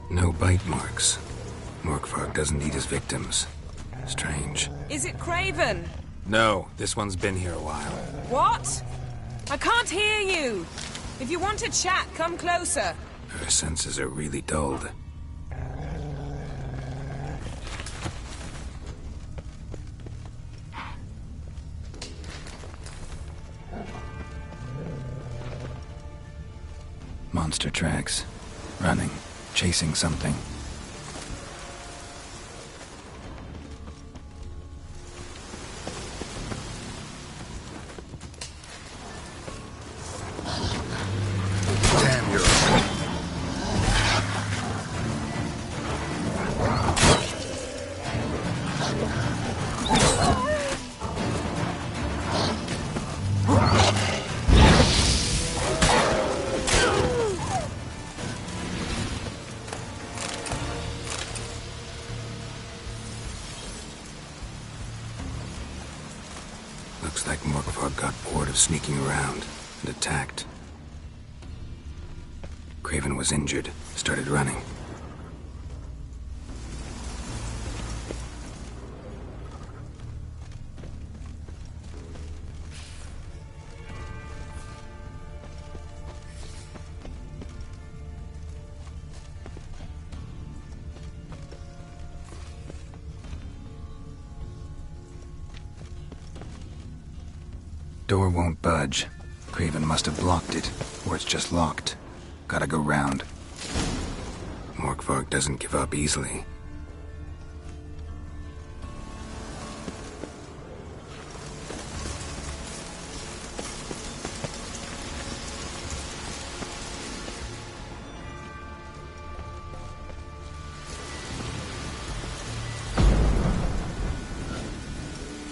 No bite marks. Morkvark doesn't eat his victims. Strange. Is it Craven? No, this one's been here a while. What? I can't hear you! If you want to chat, come closer. Her senses are really dulled. Monster tracks. Running. Chasing something. Damn, you're... Looks like Morkvark got bored of sneaking around and attacked. Craven was injured, started running. Door won't budge. Craven must have blocked it, or it's just locked. Gotta go round. Morkvark doesn't give up easily.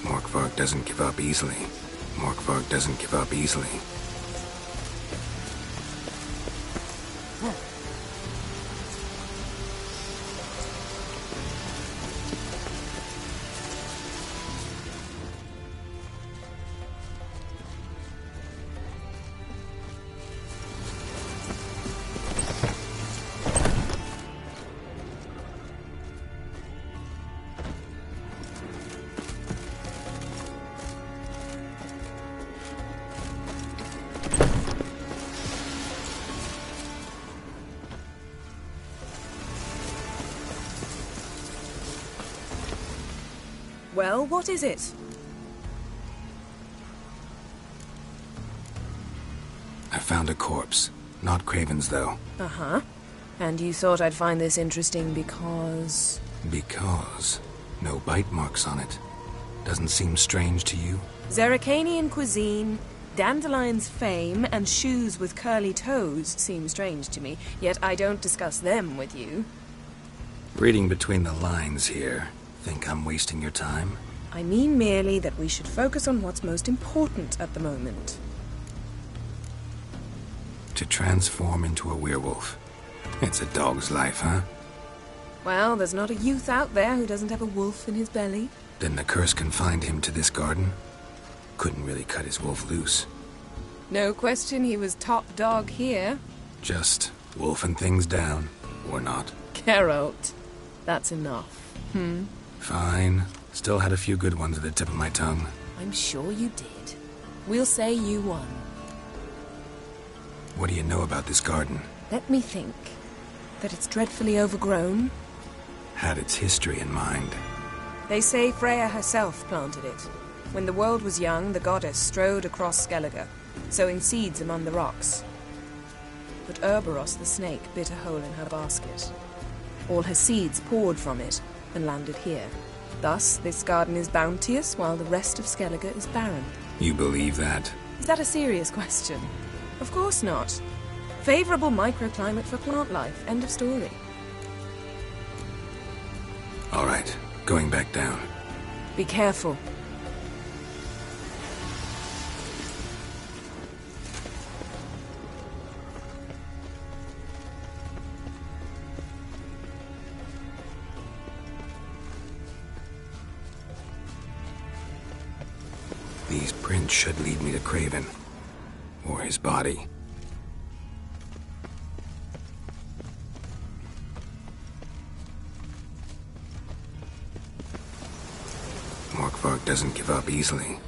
Morkvark doesn't give up easily. Morkvark doesn't give up easily. Well, what is it? I found a corpse. Not Craven's, though. Uh-huh. And you thought I'd find this interesting because... Because no bite marks on it. Doesn't seem strange to you? Zerrikanian cuisine, Dandelion's fame, and shoes with curly toes seem strange to me, yet I don't discuss them with you. Reading between the lines here. Think I'm wasting your time? I mean merely that we should focus on what's most important at the moment. To transform into a werewolf. It's a dog's life, huh? Well, there's not a youth out there who doesn't have a wolf in his belly. Then the curse confined him to this garden? Couldn't really cut his wolf loose. No question he was top dog here. Just wolfing things down, or not. Geralt, that's enough. Fine. Still had a few good ones at the tip of my tongue. I'm sure you did. We'll say you won. What do you know about this garden? Let me think. That it's dreadfully overgrown. Had its history in mind. They say Freya herself planted it. When the world was young, the goddess strode across Skellige, sowing seeds among the rocks. But Urboros the snake bit a hole in her basket. All her seeds poured from it and landed here. Thus, this garden is bounteous, while the rest of Skellige is barren. You believe that? Is that a serious question? Of course not. Favorable microclimate for plant life. End of story. All right, going back down. Be careful. These prints should lead me to Craven. Or his body. spark doesn't give up easily.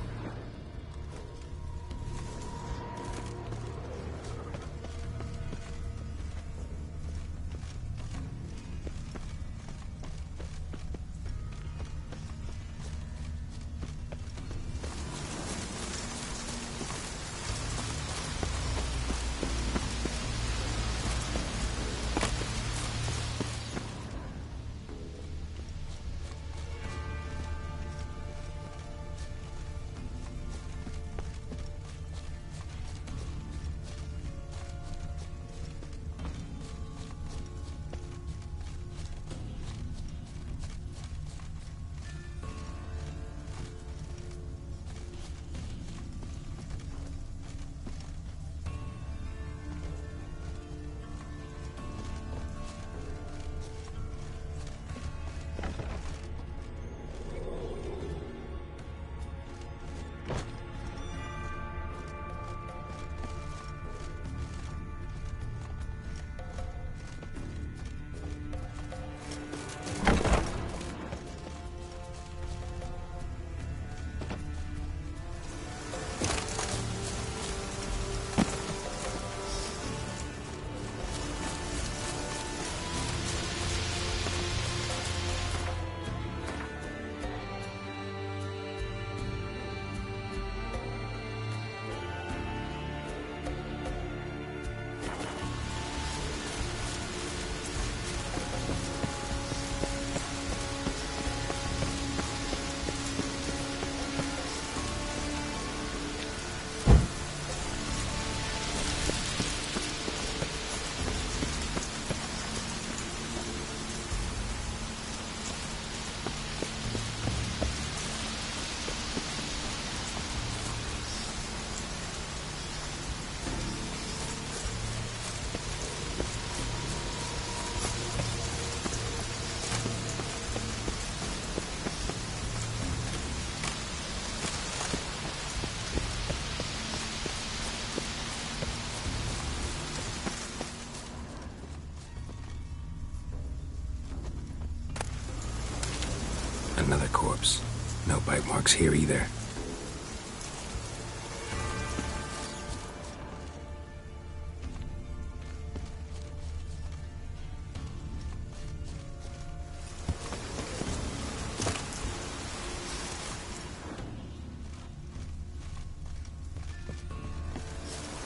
Another corpse. No bite marks here either.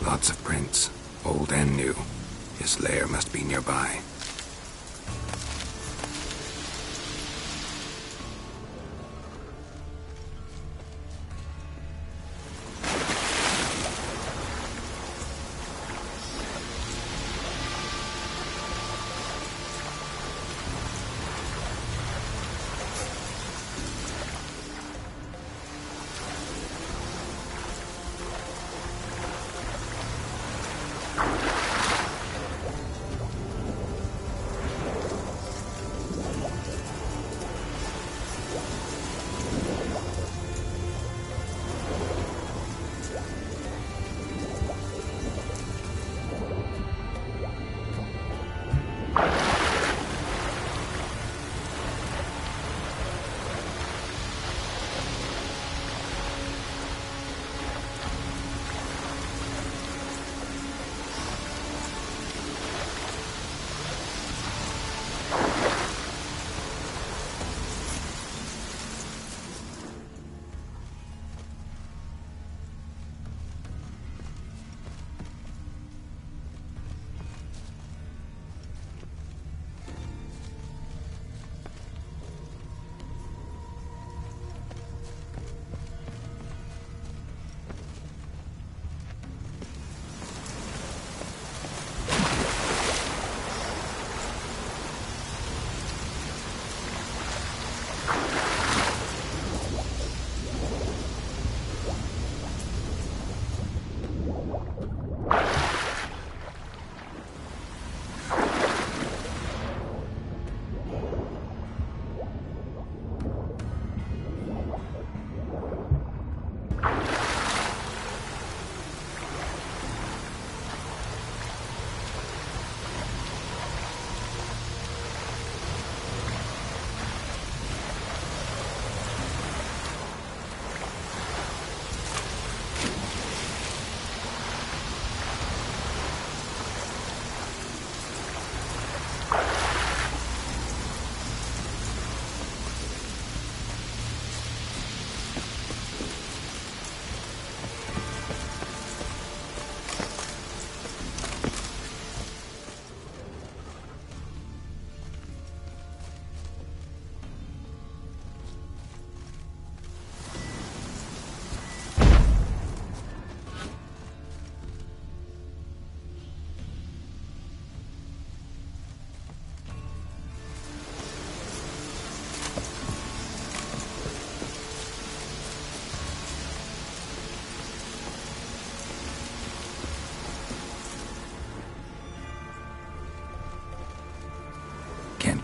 Lots of prints, old and new. His lair must be nearby.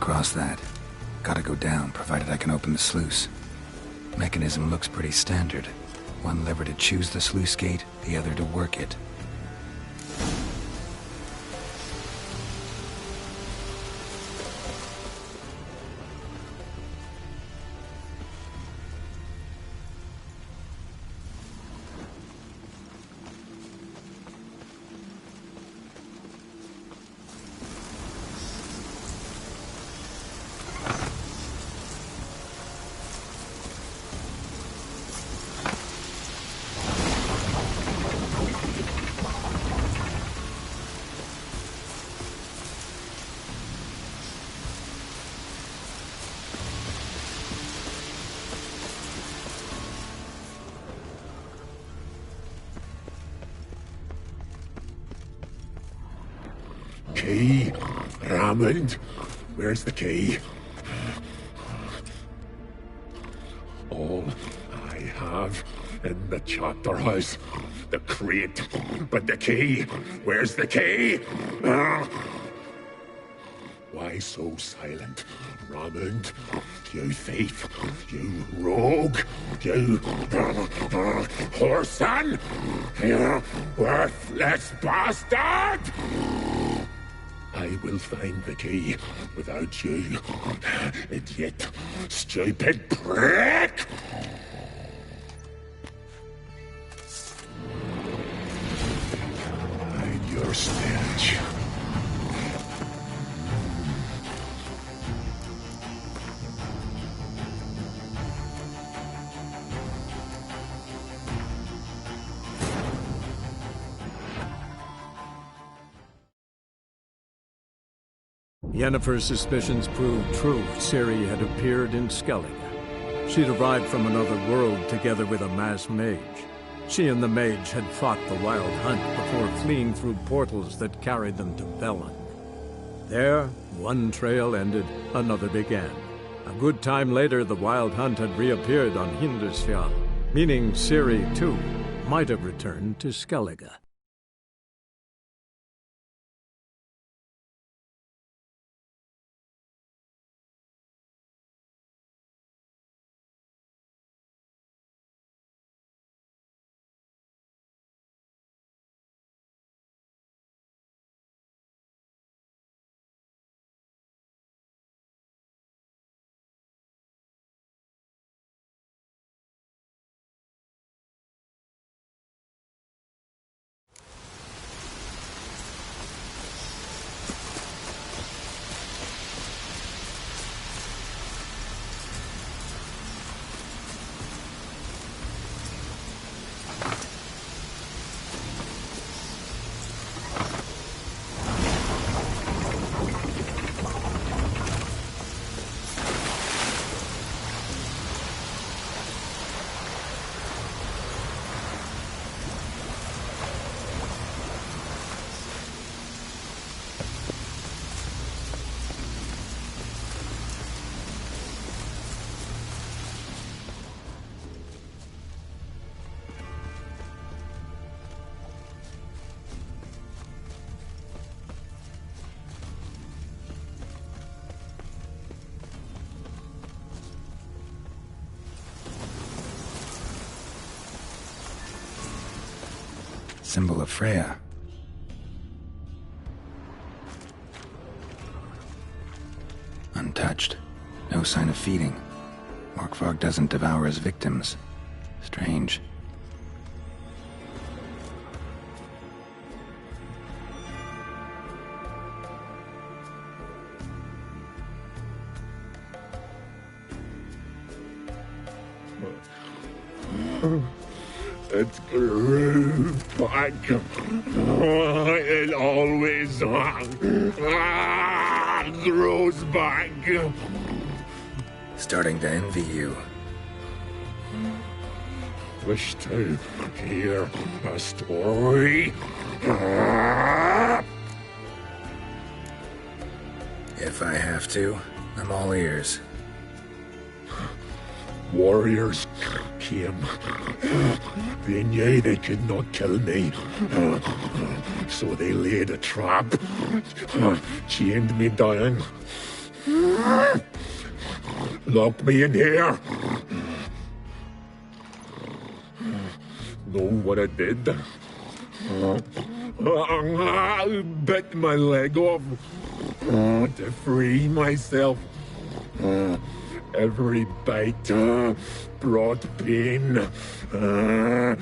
across that. Gotta go down, provided I can open the sluice. Mechanism looks pretty standard. One lever to choose the sluice gate, the other to work it. Key? Raymond? Where's the key? All I have in the chapter house. The crate. But the key? Where's the key? Why so silent, Raymond? You thief! You rogue! You whoreson! You worthless bastard! I will find the key without you, idiot, stupid prick! Hide your stench. Yennefer's suspicions proved true. Ciri had appeared in Skellige. She'd arrived from another world together with a masked mage. She and the mage had fought the Wild Hunt before fleeing through portals that carried them to Velen. There, one trail ended, another began. A good time later, the Wild Hunt had reappeared on Hindarsfjall, meaning Ciri, too, might have returned to Skellige. Symbol of Freya. Untouched. No sign of feeding. Morkvarg doesn't devour his victims. Strange. It grew back. It always grows back. Starting to envy you. Wish to hear a story? If I have to, I'm all ears. Warriors came. They knew they could not kill me. So they laid a trap. Chained me down. Lock me in here. Know what I did? I bit my leg off to free myself. Every bite brought pain, and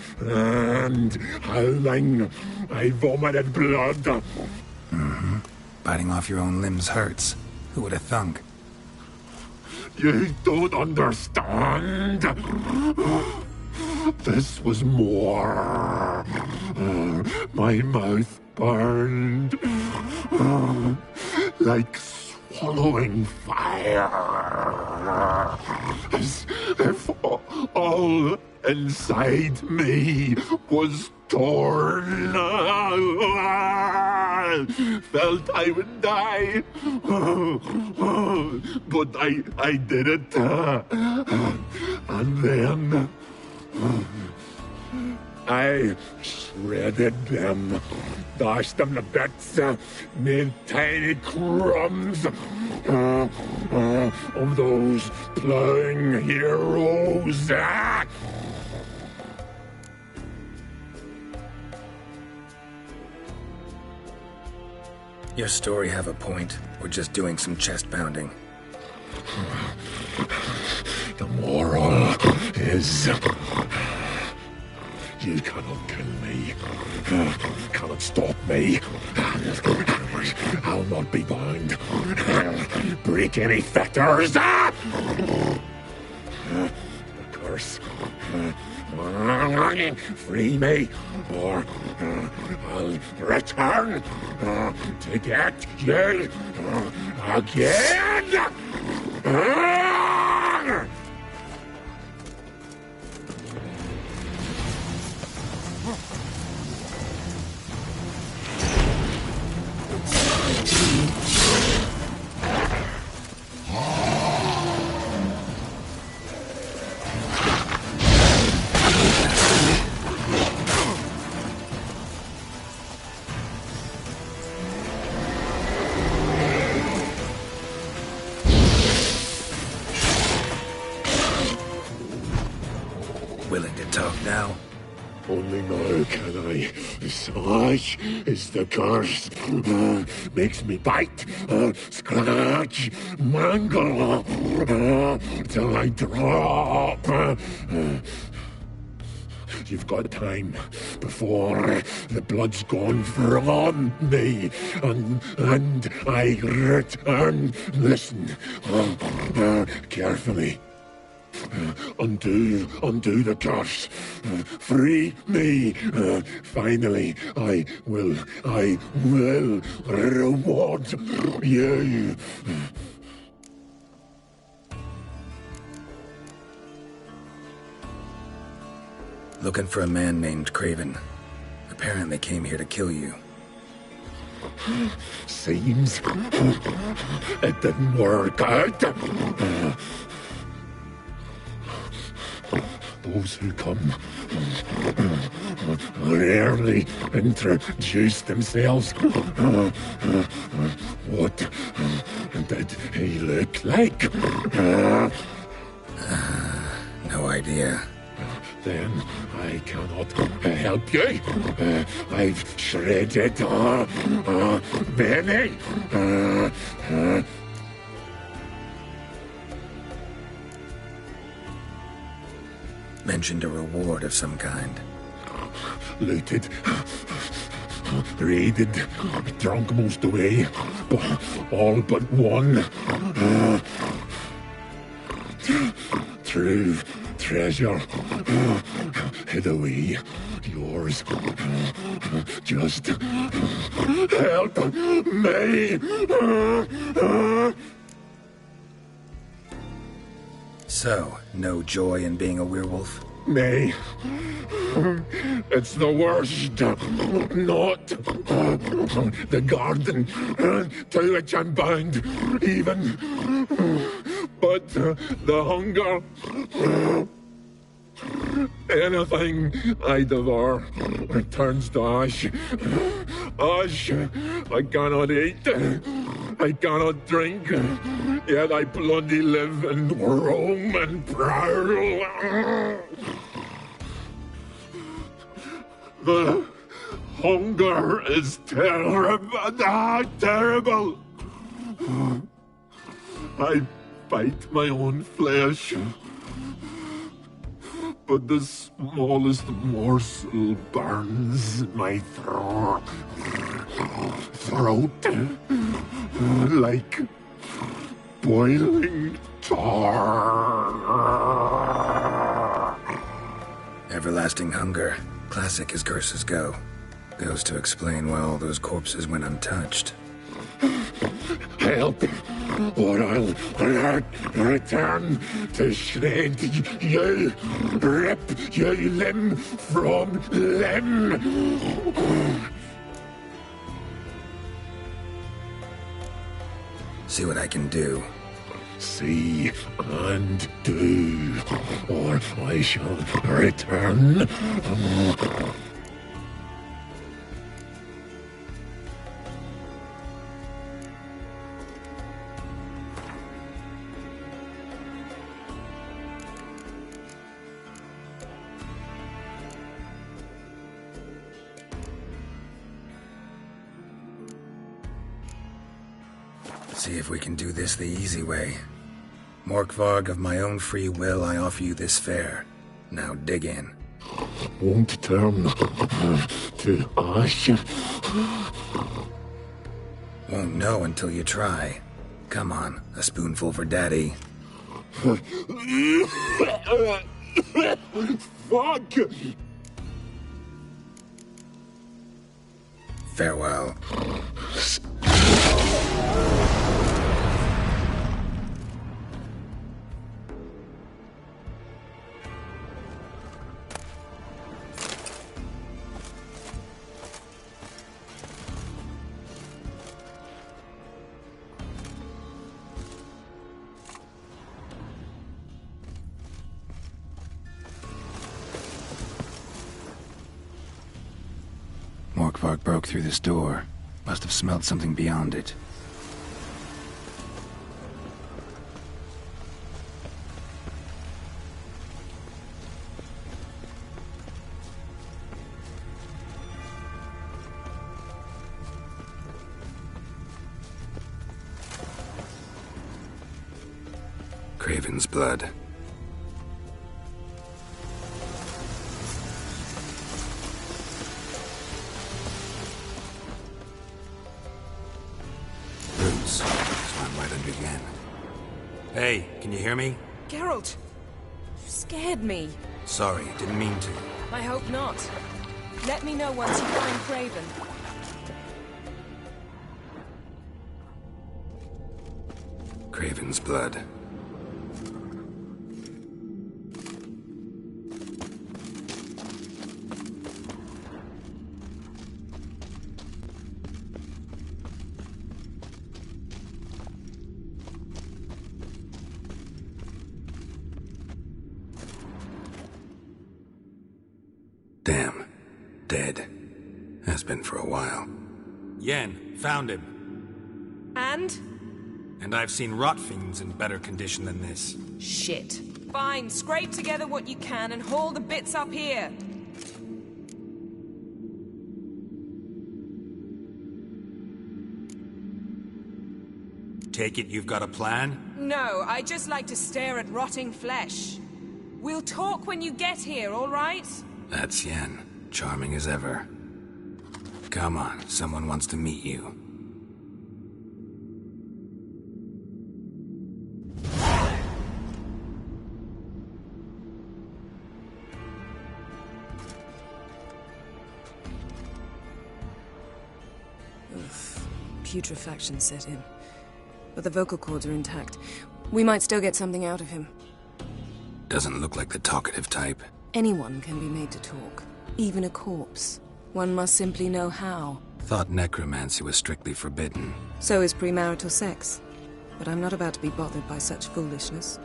howling, I vomited blood. Mm-hmm. Biting off your own limbs hurts. Who would have thunk? You don't understand. This was more. My mouth burned like swallowing fire, as if all inside me was torn. Felt I would die, but I did it, and then I shredded them, dashed them to bits, made tiny crumbs of those plowing heroes. Your story have a point, or just doing some chest pounding? The moral is, you cannot kill me, cannot stop me. I'll not be bound, break any fetters. The curse, free me, or I'll return to get you again. Willing to talk now? Only now can I. Such is the curse. Makes me bite, scratch, mangle, till I drop. You've got time before the blood's gone from me, and I return. Listen, carefully. Undo the curse. Free me. Finally, I will reward you. Looking for a man named Craven. Apparently came here to kill you. Seems it didn't work out. Those who come rarely introduce themselves. What did he look like? No idea. Then I cannot help you. I've shredded many. Mentioned a reward of some kind. Looted, raided, drunk most away, all but one. True treasure, hid away. Yours. Just help me. So, no joy in being a werewolf? Nay. It's the worst. Not the garden to which I'm bound, even. But the hunger. Anything I devour turns to ash. Ash I cannot eat. I cannot drink. yet I bloody live and roam and prowl. The hunger is terrible, terrible. I bite my own flesh, but the smallest morsel burns my throat like boiling tar. Everlasting hunger, classic as curses go. Goes to explain why all those corpses went untouched. Help, or I'll return to shred you, rip you limb from limb. See what I can do. See and do, or I shall return. See if we can do this the easy way. Morkvarg, of my own free will, I offer you this fare. Now dig in. Won't turn to ash. Won't know until you try. Come on, a spoonful for Daddy. Fuck! Farewell. Morkvarg broke through this door. Must have smelled something beyond it. Craven's blood. Hey, can you hear me? Geralt! You scared me. Sorry, didn't mean to. I hope not. Let me know once you find Craven. Craven's blood. Damn. Dead. Has been for a while. Yen, found him. And? And I've seen rot fiends in better condition than this. Shit. Fine, scrape together what you can and haul the bits up here. Take it you've got a plan? No, I just like to stare at rotting flesh. We'll talk when you get here, all right? That's Yen. Charming as ever. Come on, someone wants to meet you. Putrefaction set in. But the vocal cords are intact. We might still get something out of him. Doesn't look like the talkative type. Anyone can be made to talk. Even a corpse. One must simply know how. Thought necromancy was strictly forbidden. So is premarital sex. But I'm not about to be bothered by such foolishness.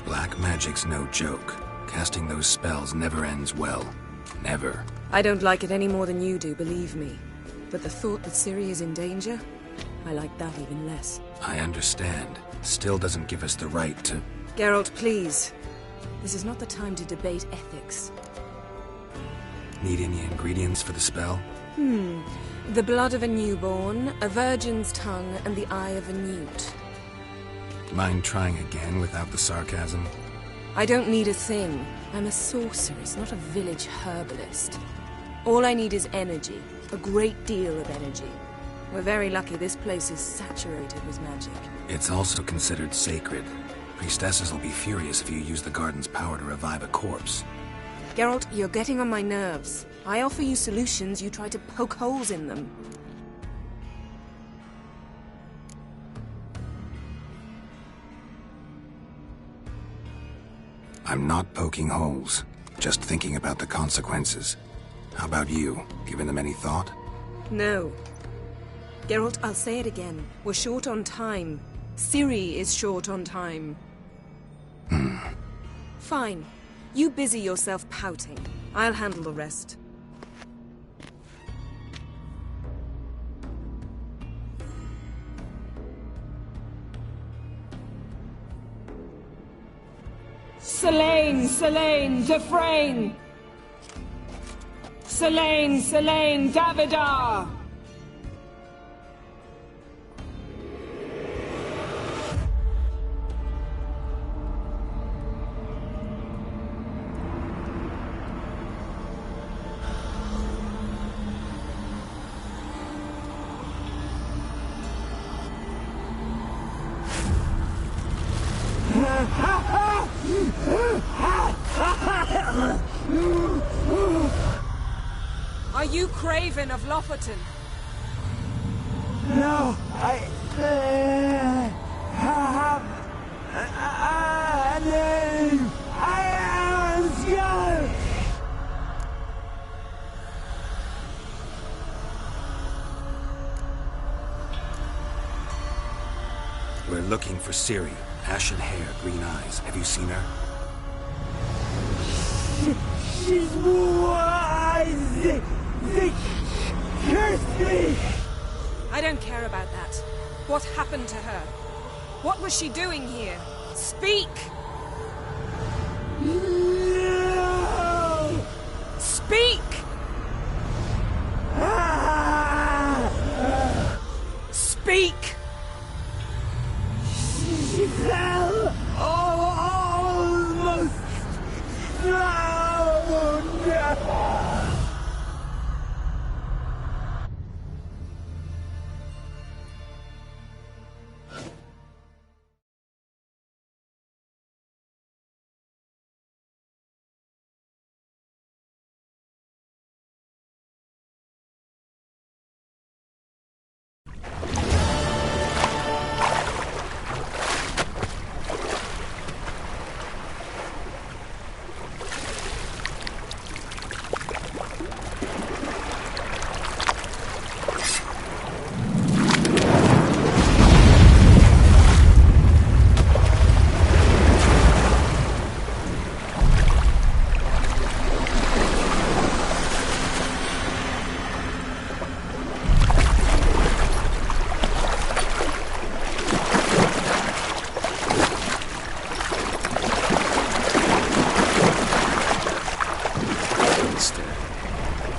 Black magic's no joke. Casting those spells never ends well. Never. I don't like it any more than you do, believe me. But the thought that Ciri is in danger, I like that even less. I understand. Still doesn't give us the right to... Geralt, please. This is not the time to debate ethics. Need any ingredients for the spell? The blood of a newborn, a virgin's tongue, and the eye of a newt. Mind trying again without the sarcasm? I don't need a thing. I'm a sorceress, not a village herbalist. All I need is energy. A great deal of energy. We're very lucky this place is saturated with magic. It's also considered sacred. Priestesses will be furious if you use the garden's power to revive a corpse. Geralt, you're getting on my nerves. I offer you solutions, you try to poke holes in them. I'm not poking holes, just thinking about the consequences. How about you? Given them any thought? No. Geralt, I'll say it again. We're short on time. Ciri is short on time. Fine. You busy yourself pouting. I'll handle the rest. Selene, Dufresne! Selene, Davidar! Are you Craven of Lofoten? No, I have a name. I am Scar. We're looking for Ciri. Ashen hair, green eyes. Have you seen her? She's wise. They cursed me. I don't care about that. What happened to her? What was she doing here? Speak! No. Speak! Speak! She fell almost drowned.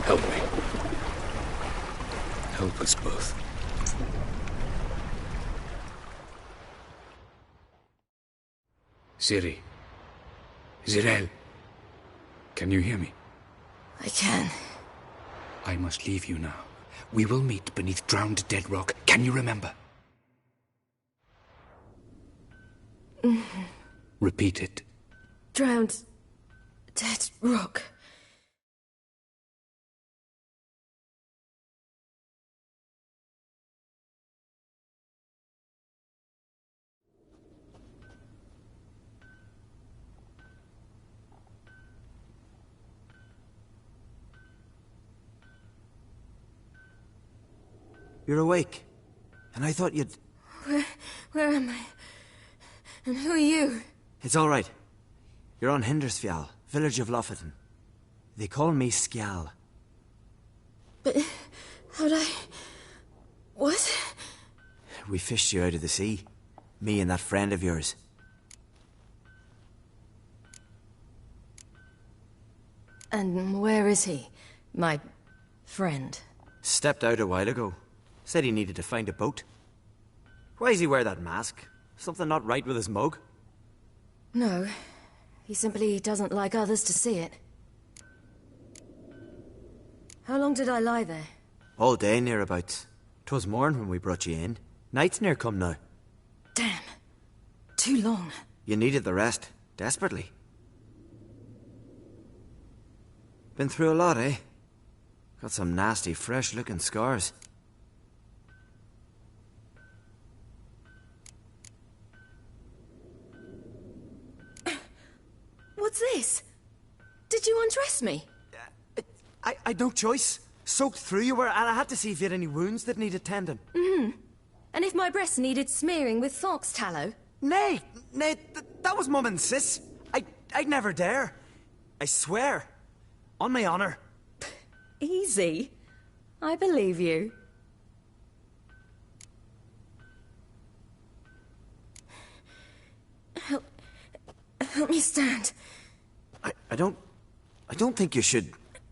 Help me. Help us both. Ciri. Zirel. Can you hear me? I can. I must leave you now. We will meet beneath drowned dead rock. Can you remember? Repeat it. Drowned. Dead rock. You're awake. And I thought you'd... Where am I? And who are you? It's all right. You're on Hindersfjall, village of Lofoten. They call me Skjal. But how'd I... What? We fished you out of the sea. Me and that friend of yours. And where is he? My friend. Stepped out a while ago. Said he needed to find a boat. Why does he wear that mask? Something not right with his mug? No. He simply doesn't like others to see it. How long did I lie there? All day, nearabouts. 'Twas morn when we brought you in. Night's near come now. Damn. Too long. You needed the rest. Desperately. Been through a lot, eh? Got some nasty, fresh-looking scars. What's this? Did you undress me? I'd no choice. Soaked through you were, and I had to see if you had any wounds that needed tending. And if my breasts needed smearing with fox tallow? Nay, that was Mum and Sis. I'd never dare. I swear. On my honor. Easy. I believe you. Help me stand. I don't think you should...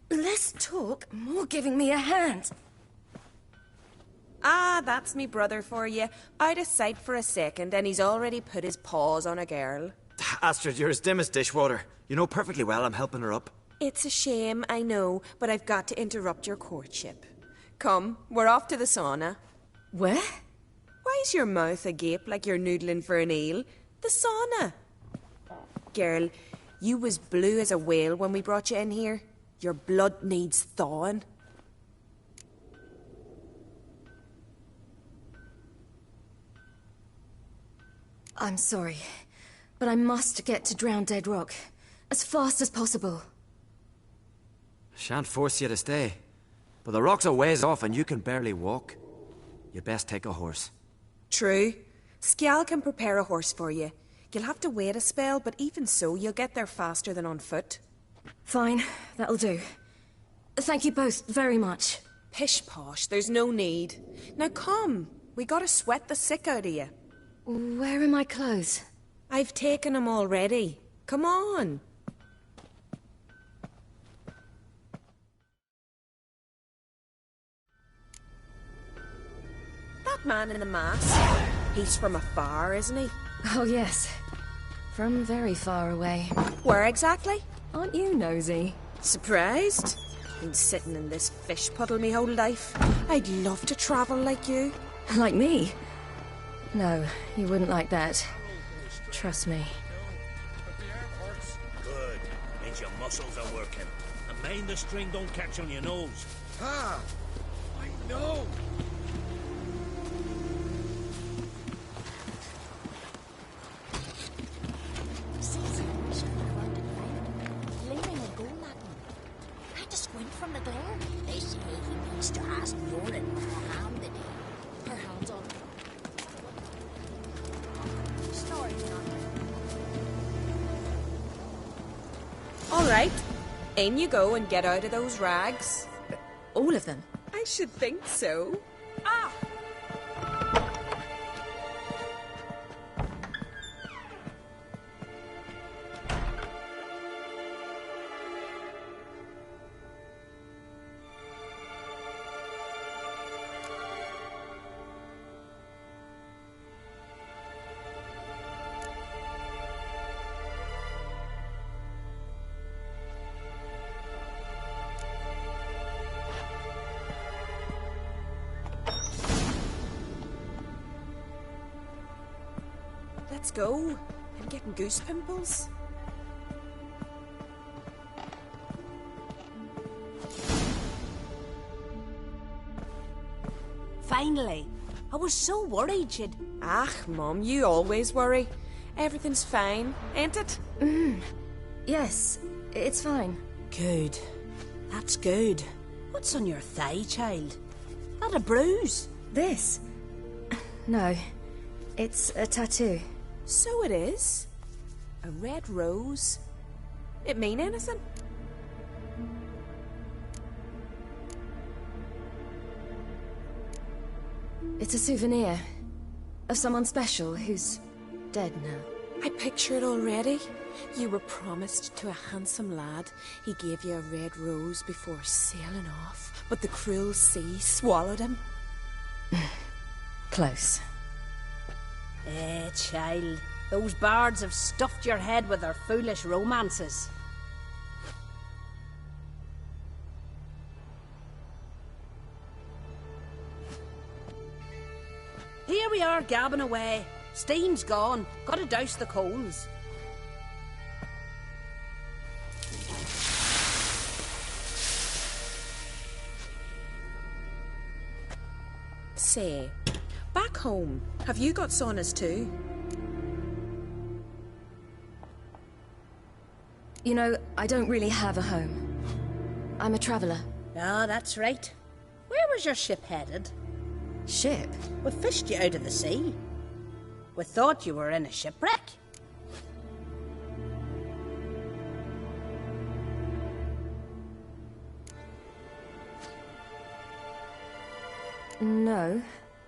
Less talk, more giving me a hand. Ah, that's me brother for you. Out of sight for a second, and he's already put his paws on a girl. Astrid, you're as dim as dishwater. You know perfectly well I'm helping her up. It's a shame, I know, but I've got to interrupt your courtship. Come, we're off to the sauna. Where? Why is your mouth agape like you're noodling for an eel? The sauna. Girl, you was blue as a whale when we brought you in here. Your blood needs thawing. I'm sorry, but I must get to Drowned Dead Rock as fast as possible. Shan't force you to stay. But the rock's a ways off and you can barely walk. You best take a horse. True. Skjal can prepare a horse for you. You'll have to wait a spell, but even so, you'll get there faster than on foot. Fine, that'll do. Thank you both very much. Pish-posh, there's no need. Now come, we gotta sweat the sick out of you. Where are my clothes? I've taken them already. Come on. That man in the mask, he's from afar, isn't he? Oh yes, from very far away. Where exactly? Aren't you nosy? Surprised? Been sitting in this fish puddle me whole life. I'd love to travel like you. Like me? No, you wouldn't like that. Trust me. Good. Means your muscles are working. And mind the string don't catch on your nose. Ah! I know! From the glare, they say he needs to ask Yoren for a hand today. Her hands on Story All right, in you go and get out of those rags. All of them? I should think so. Ah! Let's go. I'm getting goose pimples. Finally. I was so worried you'd... Ah, Mum, you always worry. Everything's fine, ain't it? Yes, it's fine. Good. That's good. What's on your thigh, child? That a bruise? This? No, it's a tattoo. So it is. A red rose. It mean anything? It's a souvenir of someone special who's dead now. I picture it already. You were promised to a handsome lad. He gave you a red rose before sailing off, but the cruel sea swallowed him. Close. Child. Those bards have stuffed your head with their foolish romances. Here we are, gabbing away. Steam's gone. Gotta douse the coals. Say, back home, have you got saunas too? You know, I don't really have a home. I'm a traveller. Ah, that's right. Where was your ship headed? Ship? We fished you out of the sea. We thought you were in a shipwreck. No,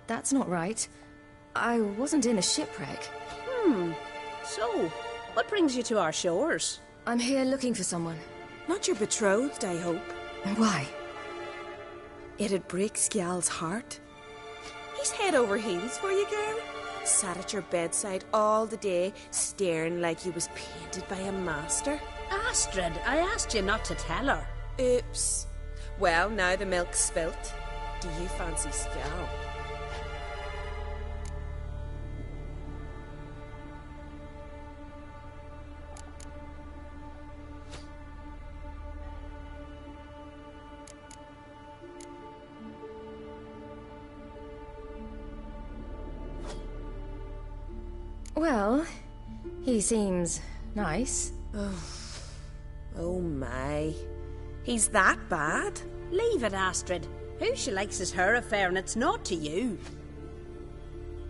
that's not right. I wasn't in a shipwreck. So, what brings you to our shores? I'm here looking for someone. Not your betrothed, I hope. Why? It'd break Skjal's heart. He's head over heels for you, girl. Sat at your bedside all the day, staring like he was painted by a master. Astrid, I asked you not to tell her. Oops. Well, now the milk's spilt. Do you fancy Skjal? Well, he seems nice. Oh my. He's that bad? Leave it, Astrid. Who she likes is her affair, and it's not to you.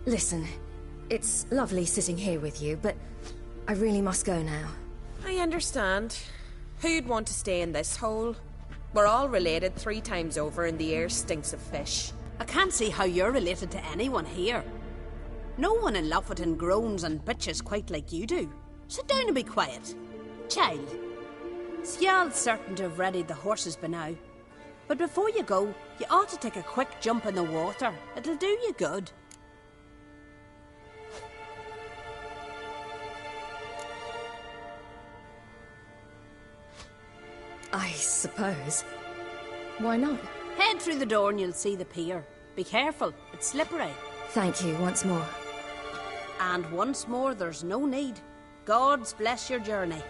Listen, it's lovely sitting here with you, but I really must go now. I understand. Who'd want to stay in this hole? We're all related 3 times over and the air stinks of fish. I can't see how you're related to anyone here. No one in Lofferton groans and bitches quite like you do. Sit down and be quiet. Child, Skjal's certain to have readied the horses by now. But before you go, you ought to take a quick jump in the water. It'll do you good. I suppose. Why not? Head through the door and you'll see the pier. Be careful, it's slippery. Thank you once more. And once more, there's no need. God's bless your journey.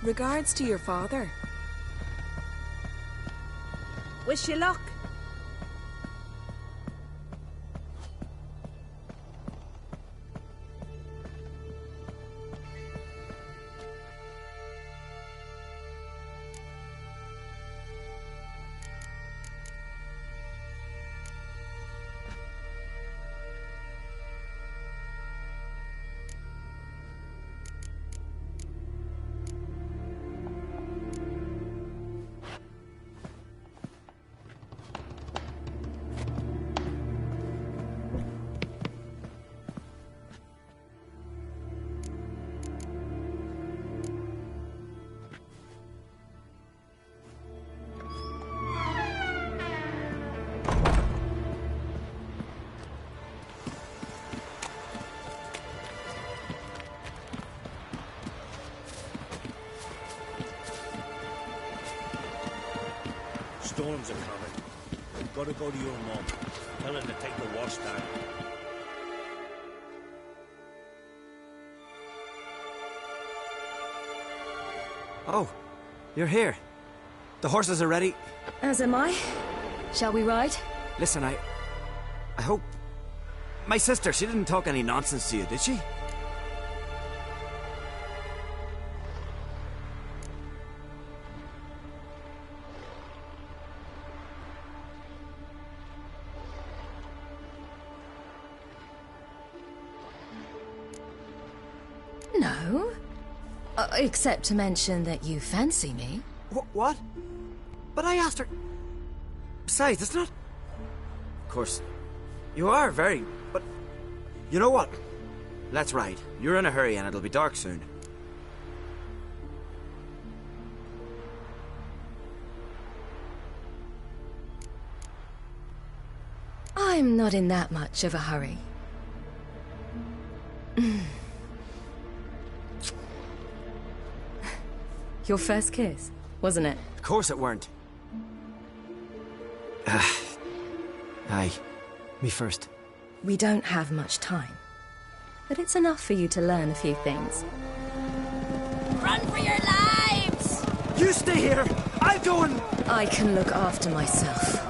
Regards to your father. Wish you luck. Storms are coming. We've got to go to your mom. Tell her to take the wash down. Oh, you're here. The horses are ready. As am I. Shall we ride? Listen, I hope... My sister, she didn't talk any nonsense to you, did she? No. Except to mention that you fancy me. What? But I asked her... Besides, it's not... Of course, you are very... But... You know what? Let's ride. You're in a hurry and it'll be dark soon. I'm not in that much of a hurry. Your first kiss, wasn't it? Of course it weren't. Aye. Me first. We don't have much time. But it's enough for you to learn a few things. Run for your lives! You stay here! I'll go and... I can look after myself.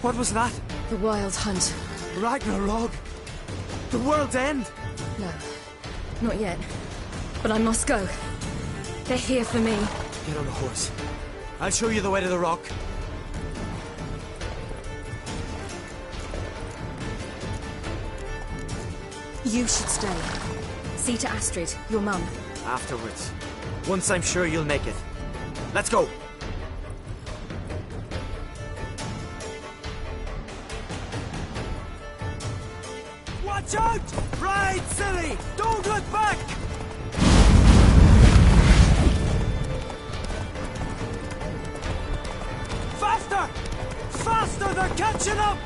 What was that? The Wild Hunt. Ragnarok? The world's end? No, not yet. But I must go. They're here for me. Get on the horse. I'll show you the way to the rock. You should stay. See to Astrid, your mum. Afterwards. Once I'm sure you'll make it. Let's go! Watch out! Ride, silly! Don't look back! Faster! Faster! They're catching up!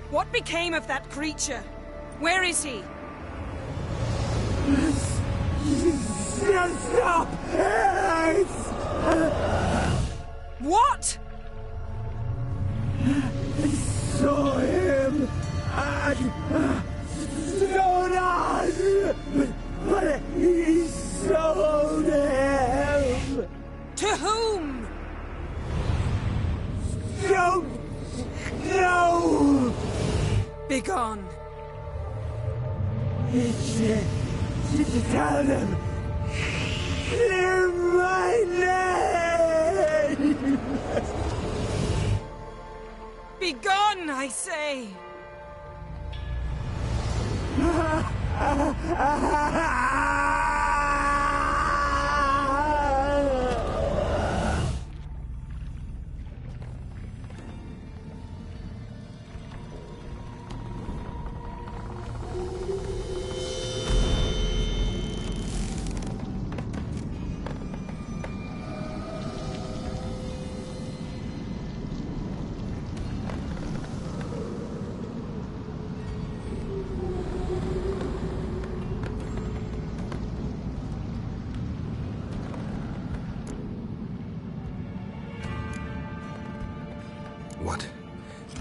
What became of that creature? Where is he? Stop! What? I saw him at Stonas, but he sold him. To whom? Don't know. Begone. Tell them. Clear my name. Begone, I say.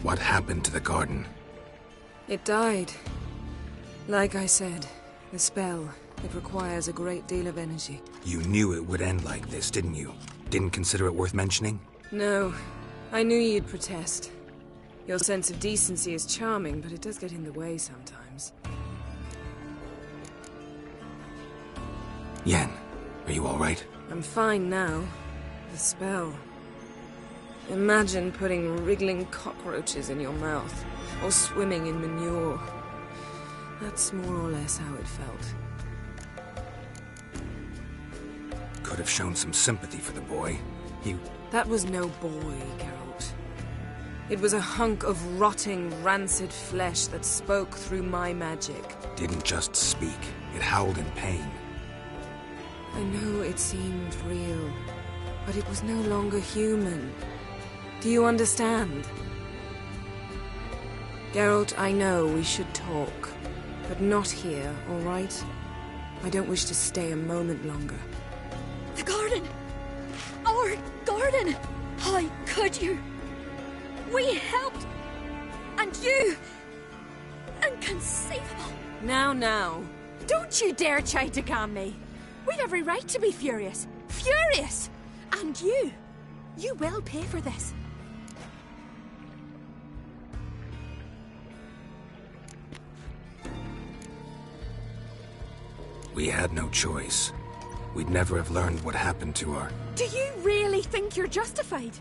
What happened to the garden? It died. Like I said, the spell, it requires a great deal of energy. You knew it would end like this, didn't you? Didn't consider it worth mentioning? No. I knew you'd protest. Your sense of decency is charming, but it does get in the way sometimes. Yen, are you alright? I'm fine now. The spell. Imagine putting wriggling cockroaches in your mouth, or swimming in manure. That's more or less how it felt. Could have shown some sympathy for the boy. That was no boy, Geralt. It was a hunk of rotting, rancid flesh that spoke through my magic. Didn't just speak. It howled in pain. I know it seemed real, but it was no longer human. Do you understand? Geralt, I know we should talk, but not here, all right? I don't wish to stay a moment longer. The garden! Our garden! How could you? We helped! And you! Inconceivable! Now. Don't you dare try to calm me. We've every right to be furious. Furious! And you will pay for this. We had no choice. We'd never have learned what happened to her. Do you really think you're justified?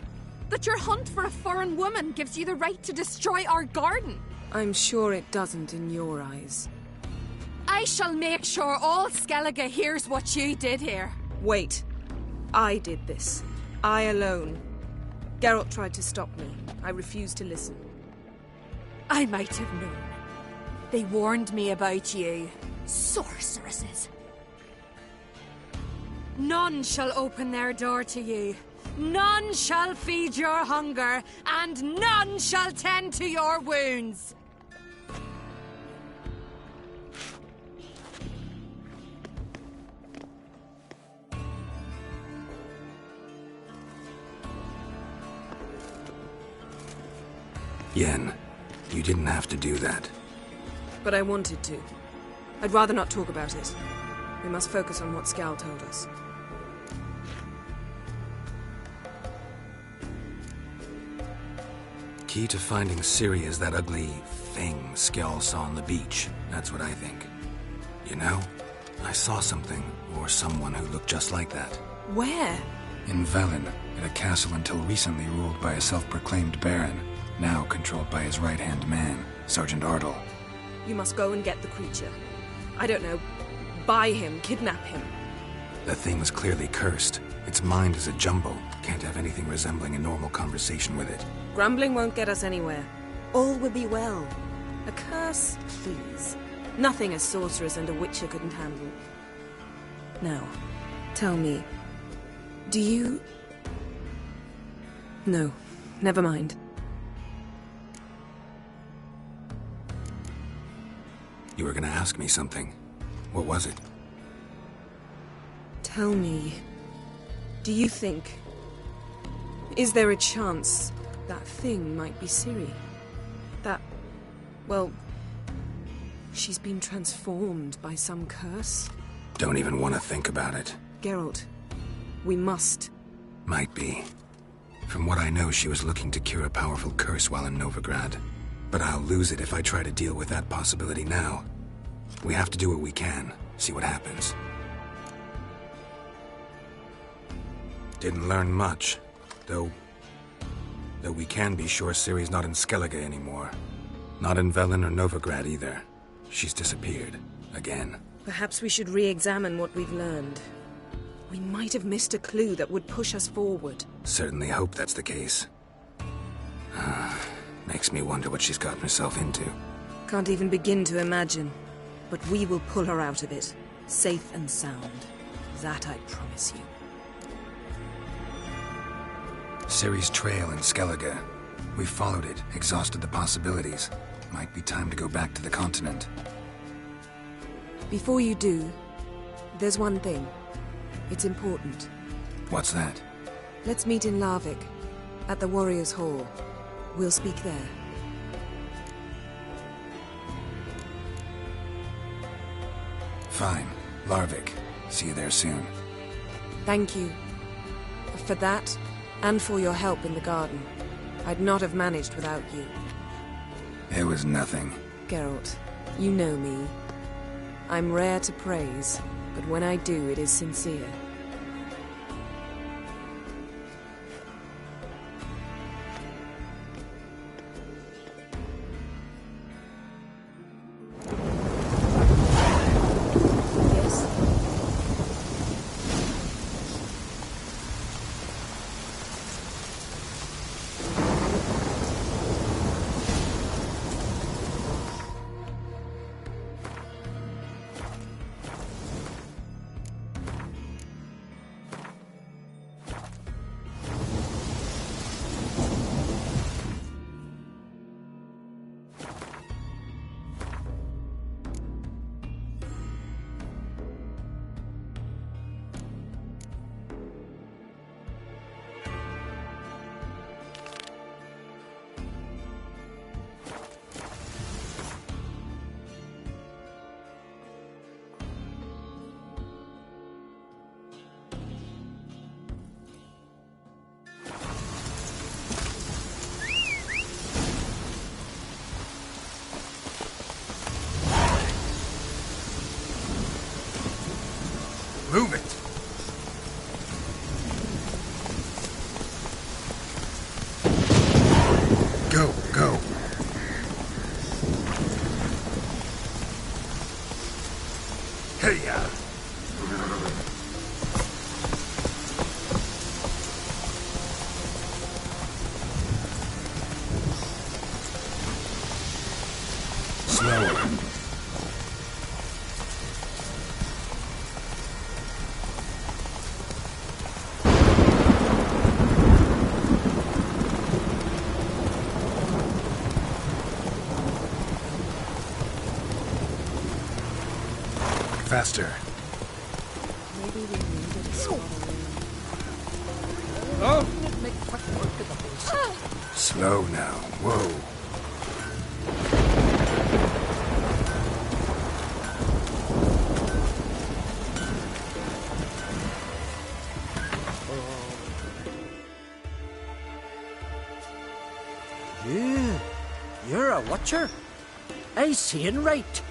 That your hunt for a foreign woman gives you the right to destroy our garden? I'm sure it doesn't in your eyes. I shall make sure all Skellige hears what you did here. Wait. I did this. I alone. Geralt tried to stop me. I refused to listen. I might have known. They warned me about you. Sorceresses. None shall open their door to you. None shall feed your hunger, and none shall tend to your wounds. Yen, you didn't have to do that. But I wanted to. I'd rather not talk about it. We must focus on what Skal told us. Key to finding Ciri is that ugly thing Skell saw on the beach. That's what I think. You know, I saw something, or someone who looked just like that. Where? In Velen, in a castle until recently ruled by a self-proclaimed baron, now controlled by his right-hand man, Sergeant Ardle. You must go and get the creature. I don't know. Buy him, kidnap him. The thing's clearly cursed. Its mind is a jumble. Can't have anything resembling a normal conversation with it. Grumbling won't get us anywhere. All will be well. A curse, please. Nothing a sorceress and a witcher couldn't handle. Now, tell me, do you... No, never mind. You were gonna ask me something. What was it? Tell me, do you think... Is there a chance that thing might be Ciri? That... well... she's been transformed by some curse? Don't even want to think about it. Geralt, we must. Might be. From what I know, she was looking to cure a powerful curse while in Novigrad. But I'll lose it if I try to deal with that possibility now. We have to do what we can, see what happens. Didn't learn much, though we can be sure Ciri's not in Skellige anymore. Not in Velen or Novigrad either. She's disappeared. Again. Perhaps we should re-examine what we've learned. We might have missed a clue that would push us forward. Certainly hope that's the case. Makes me wonder what she's gotten herself into. Can't even begin to imagine. But we will pull her out of it. Safe and sound. That I promise you. Ciri's trail in Skellige. We followed it, exhausted the possibilities. Might be time to go back to the continent. Before you do, there's one thing. It's important. What's that? Let's meet in Larvik, at the Warriors' Hall. We'll speak there. Fine. Larvik. See you there soon. Thank you. A for that, and for your help in the garden. I'd not have managed without you. It was nothing. Geralt, you know me. I'm rare to praise, but when I do, it is sincere. Move it! Go, go. Hey-ya! Slower. Faster. Maybe we needed a spot Oh! Slow now. Whoa. You're a watcher? I seeing right.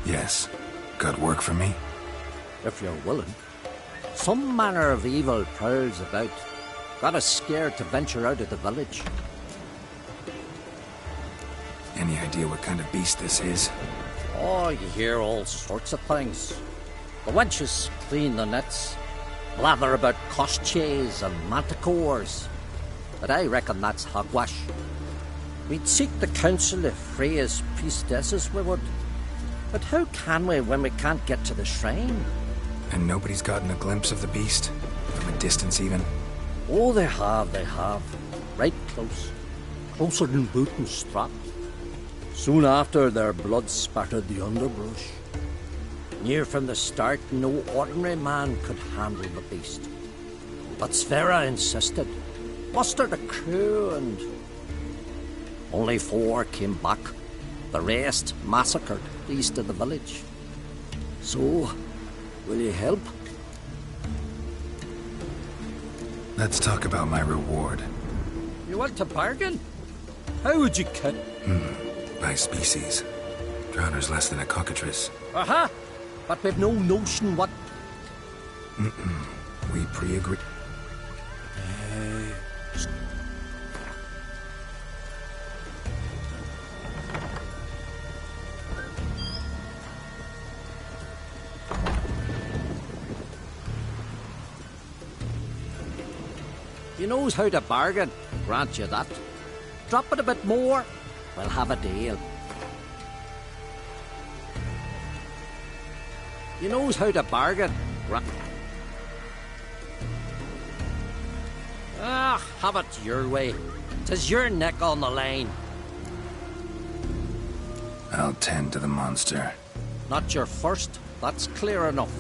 Yes. Got work for me? If you're willing. Some manner of evil prowls about. Got us scared to venture out of the village. Any idea what kind of beast this is? Oh, you hear all sorts of things. The wenches clean the nets, blather about koshchays and manticores. But I reckon that's hogwash. We'd seek the counsel of Freya's priestesses, we would. But how can we when we can't get to the shrine? And nobody's gotten a glimpse of the beast? From a distance, even? Oh, they have. Right close. Closer than boot and strap. Soon after, their blood spattered the underbrush. Near from the start, no ordinary man could handle the beast. But Sverre insisted. Mustered a crew and... Only 4 came back. The rest massacred east of the village. So, will you help? Let's talk about my reward. You want to bargain? How would you cut? By species. Drowner's less than a cockatrice. Aha! But we've no notion what... We pre-agreed. He knows how to bargain, grant you that. Drop it a bit more, we'll have a deal. He knows how to bargain, have it your way. 'Tis your neck on the line. I'll tend to the monster. Not your first, that's clear enough.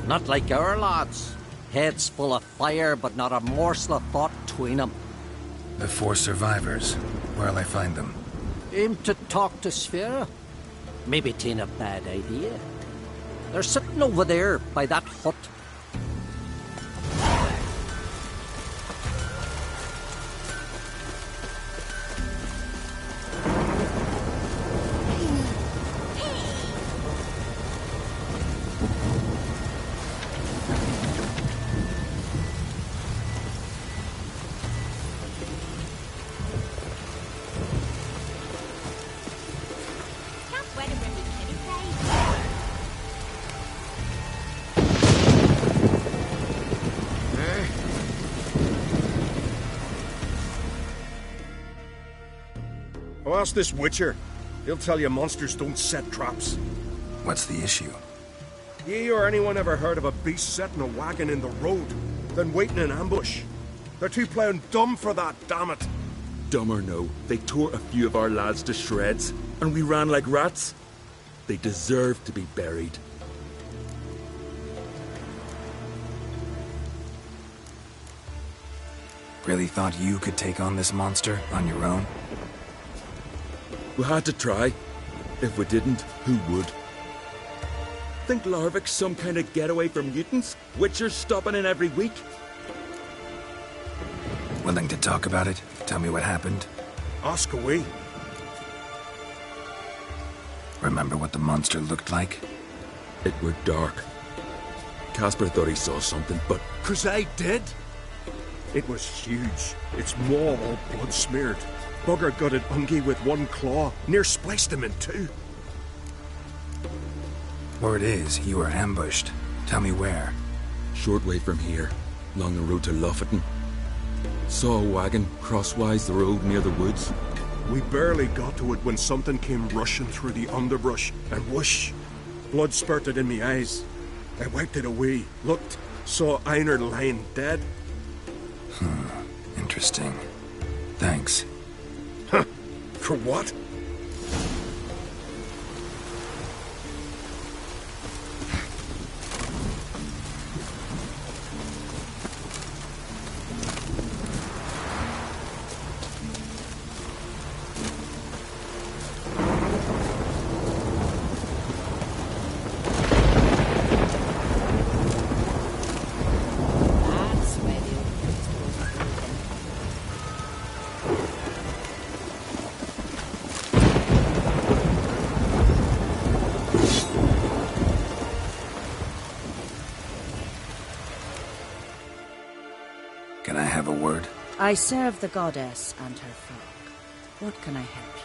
Not like our lads. Heads full of fire, but not a morsel of thought between them. The 4 survivors. Where'll I find them? Aim to talk to Sverre? Maybe 'tain't a bad idea. They're sitting over there by that hut. Oh, ask this Witcher. He'll tell you monsters don't set traps. What's the issue? Ye or anyone ever heard of a beast setting a wagon in the road, then waiting in ambush? They're too plowing dumb for that, damn it. Dumb or no, they tore a few of our lads to shreds, and we ran like rats. They deserve to be buried. Really thought you could take on this monster on your own? We had to try. If we didn't, who would? Think Larvik's some kind of getaway for mutants? Witchers stopping in every week? Willing to talk about it? Tell me what happened? Ask away. Remember what the monster looked like? It were dark. Casper thought he saw something, but... 'Cause I did. It was huge. Its maw all blood smeared. Bugger gutted Ungi with one claw. Near spliced him in two. Word is, you were ambushed. Tell me where. Short way from here, along the road to Lofferton. Saw a wagon crosswise the road near the woods. We barely got to it when something came rushing through the underbrush, and whoosh! Blood spurted in me eyes. I wiped it away, looked, saw Einar lying dead. Interesting. Thanks. Huh? For what? Can I have a word? I serve the goddess and her folk. What can I help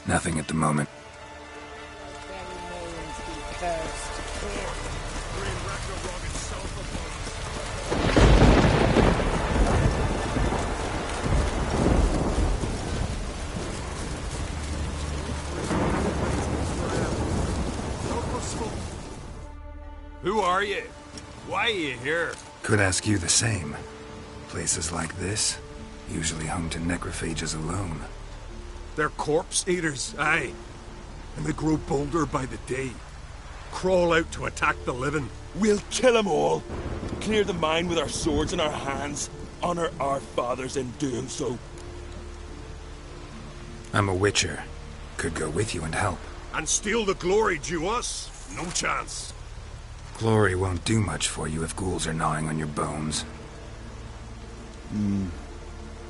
you? Nothing at the moment. Who are you? Why are you here? Could ask you the same. Places like this, usually home to necrophages alone. They're corpse eaters, aye. And they grow bolder by the day. Crawl out to attack the living. We'll kill them all. Clear the mine with our swords in our hands. Honor our fathers in doing so. I'm a witcher. Could go with you and help. And steal the glory due us? No chance. Glory won't do much for you if ghouls are gnawing on your bones.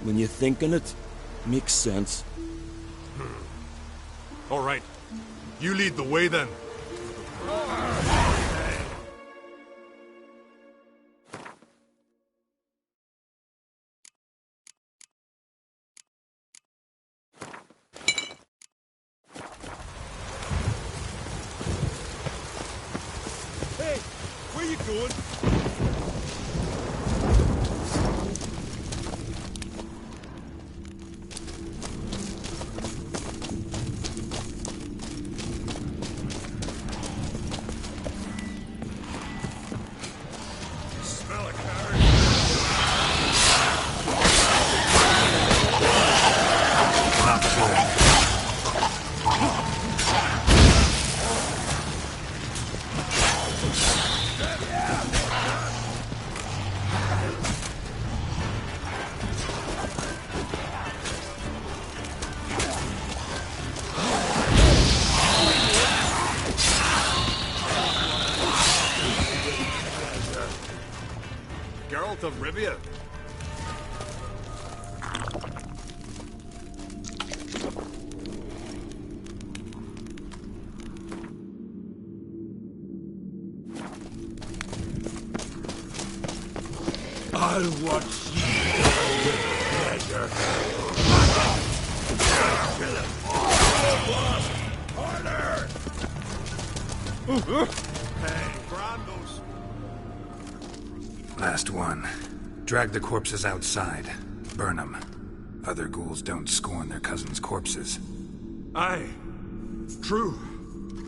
When you think on it, makes sense. All right. You lead the way then. Hey, where you going? Smell a carrot. Not good. Geralt of Rivia. I'll watch you with pleasure. Kill him. Harder! Hey, Brandos. Last one. Drag the corpses outside. burn them. Other ghouls don't scorn their cousins' corpses. Aye. True.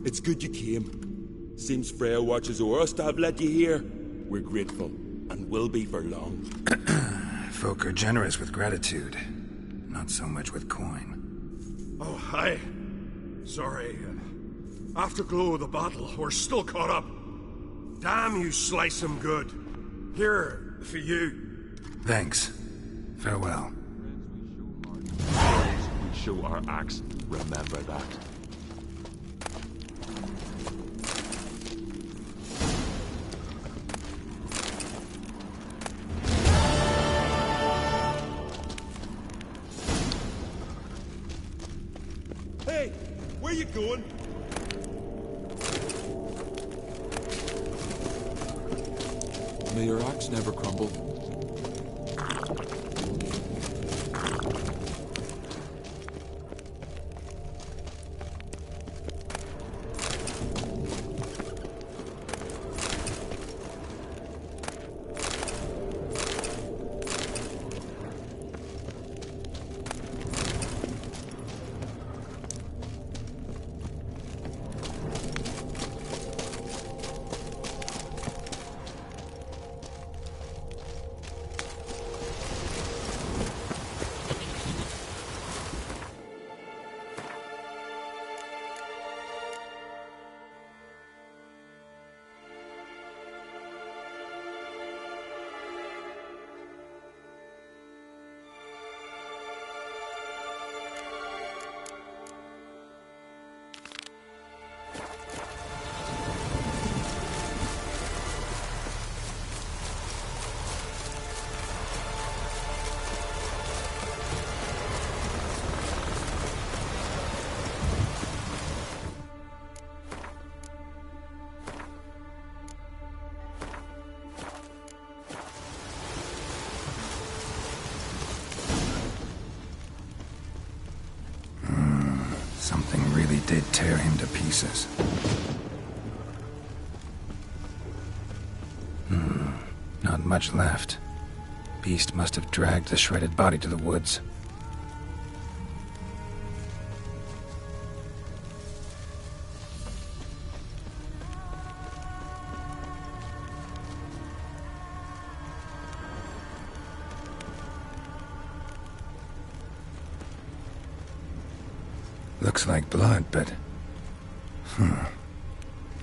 It's good you came. Seems Freya watches over us to have let you here. We're grateful, and will be for long. Folk are generous with gratitude. Not so much with coin. Oh, aye. Sorry. Afterglow of the battle, we're still caught up. Damn, you slice 'em good. Here, for you. Thanks. Farewell. We show our axe. Remember that. Hey, where you going? May your axe never crumble. Something really did tear him to pieces. Not much left. Beast must have dragged the shredded body to the woods. Looks like blood, but...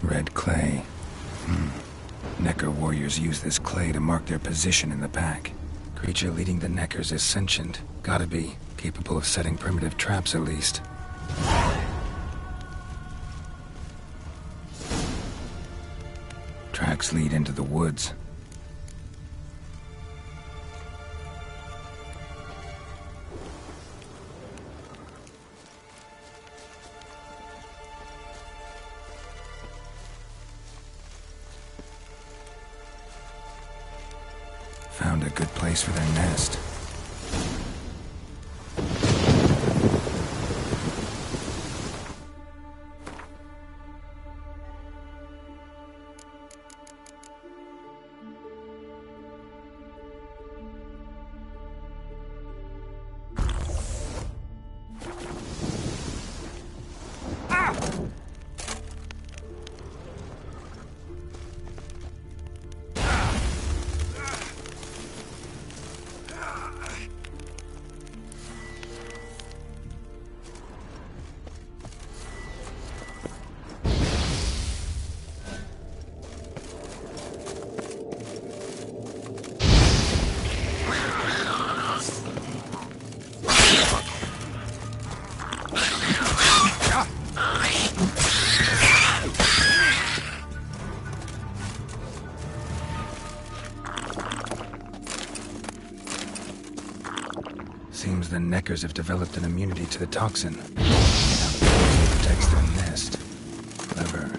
Red clay. Necker warriors use this clay to mark their position in the pack. Creature leading the Neckers is sentient. Gotta be. Capable of setting primitive traps, at least. Tracks lead into the woods. Found a good place for their nest. Seems the Neckers have developed an immunity to the toxin. Now protects their nest. Clever.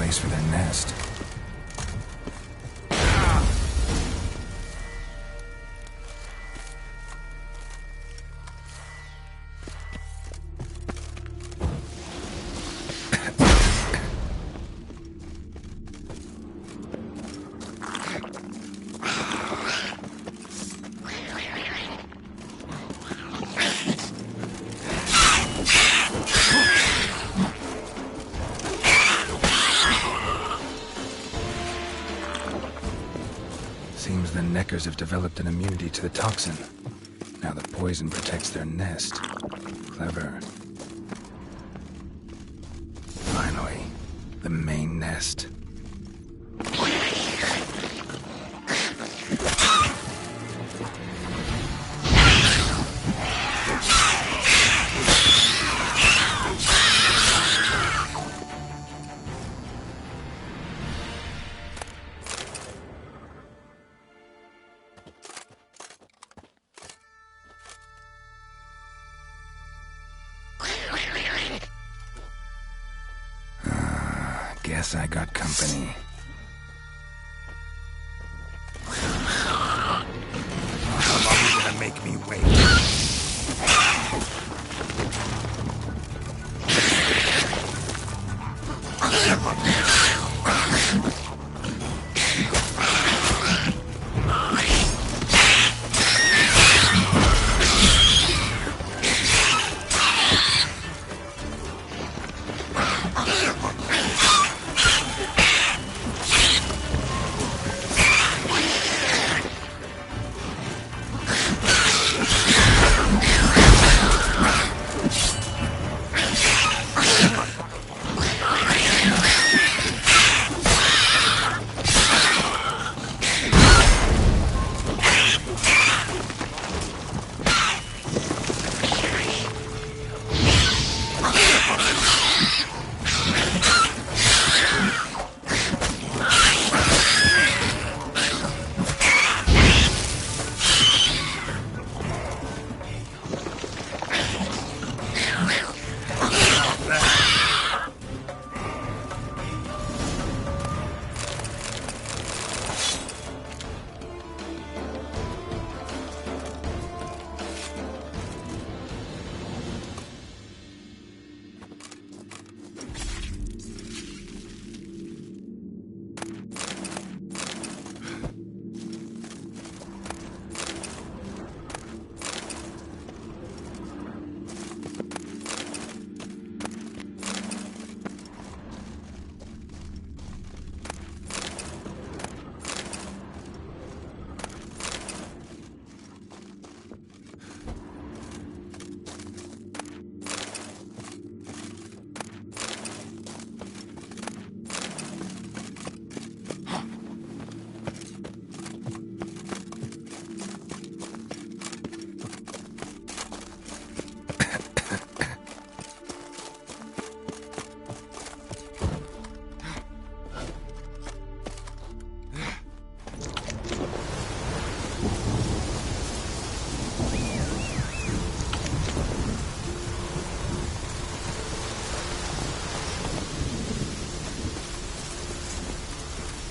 place for their nest. Seems the Neckers have developed an immunity to the toxin. Now the poison protects their nest. Clever. Finally, the main nest. Guess I got company. How long are you gonna make me wait?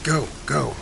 Go, go.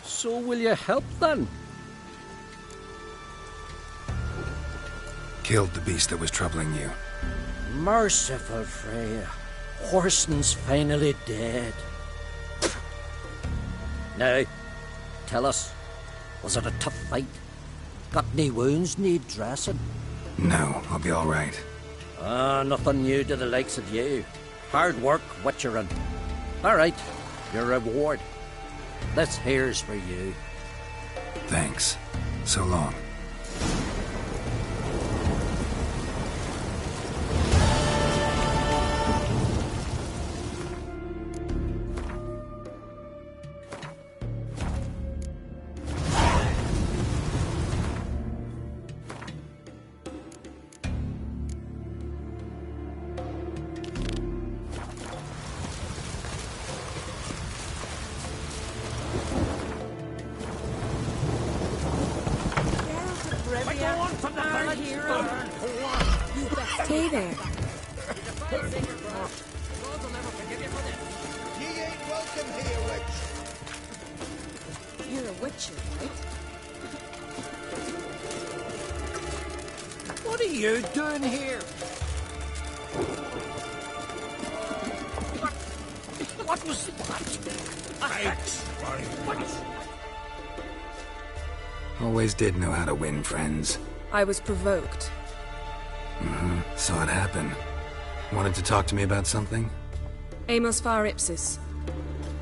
So will you help then? Killed the beast that was troubling you. Merciful Freya. Horson's finally dead. Now, tell us, was it a tough fight? Got any wounds need dressing? No, I'll be all right. Nothing new to the likes of you. Hard work, Witcherin. All right, your reward. This here's for you. Thanks. So long. Stay there. You're a witcher, right? What are you doing here? What was that? Always did know how to win friends. I was provoked. Saw it happen. Wanted to talk to me about something? Amos Far Ipsis.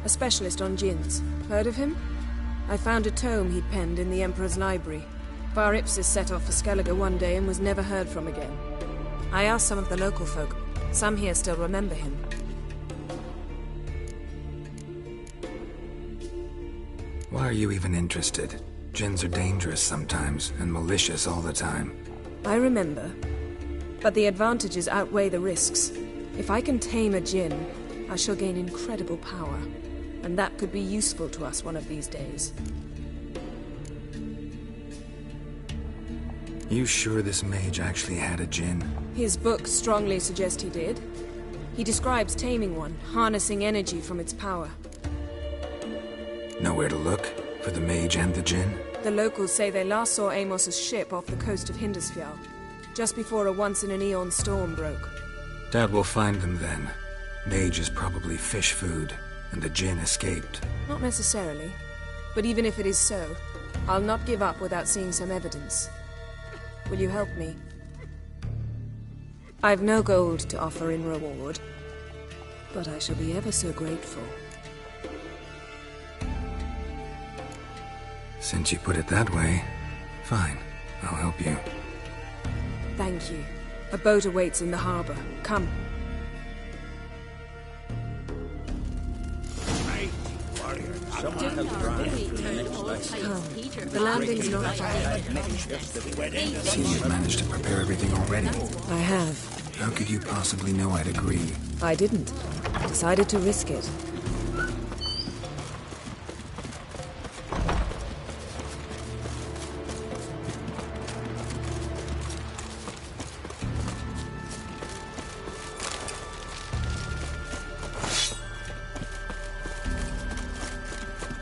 A specialist on djinns. Heard of him? I found a tome he'd penned in the Emperor's library. Far Ipsis set off for Skellige one day and was never heard from again. I asked some of the local folk. Some here still remember him. Why are you even interested? Djinns are dangerous sometimes, and malicious all the time. I remember. But the advantages outweigh the risks. If I can tame a djinn, I shall gain incredible power. And that could be useful to us one of these days. You sure this mage actually had a djinn? His books strongly suggest he did. He describes taming one, harnessing energy from its power. Nowhere to look? For the mage and the djinn? The locals say they last saw Amos's ship off the coast of Hindersfjall, just before a once-in-an-eon storm broke. Doubt we'll find them then. Mage is probably fish food, and the djinn escaped. Not necessarily. But even if it is so, I'll not give up without seeing some evidence. Will you help me? I've no gold to offer in reward, but I shall be ever so grateful. Since you put it that way, fine. I'll help you. Thank you. A boat awaits in the harbor. Come. Someone has arrived. The landing's not far. See, you've managed to prepare everything already. I have. How could you possibly know I'd agree? I didn't. Decided to risk it.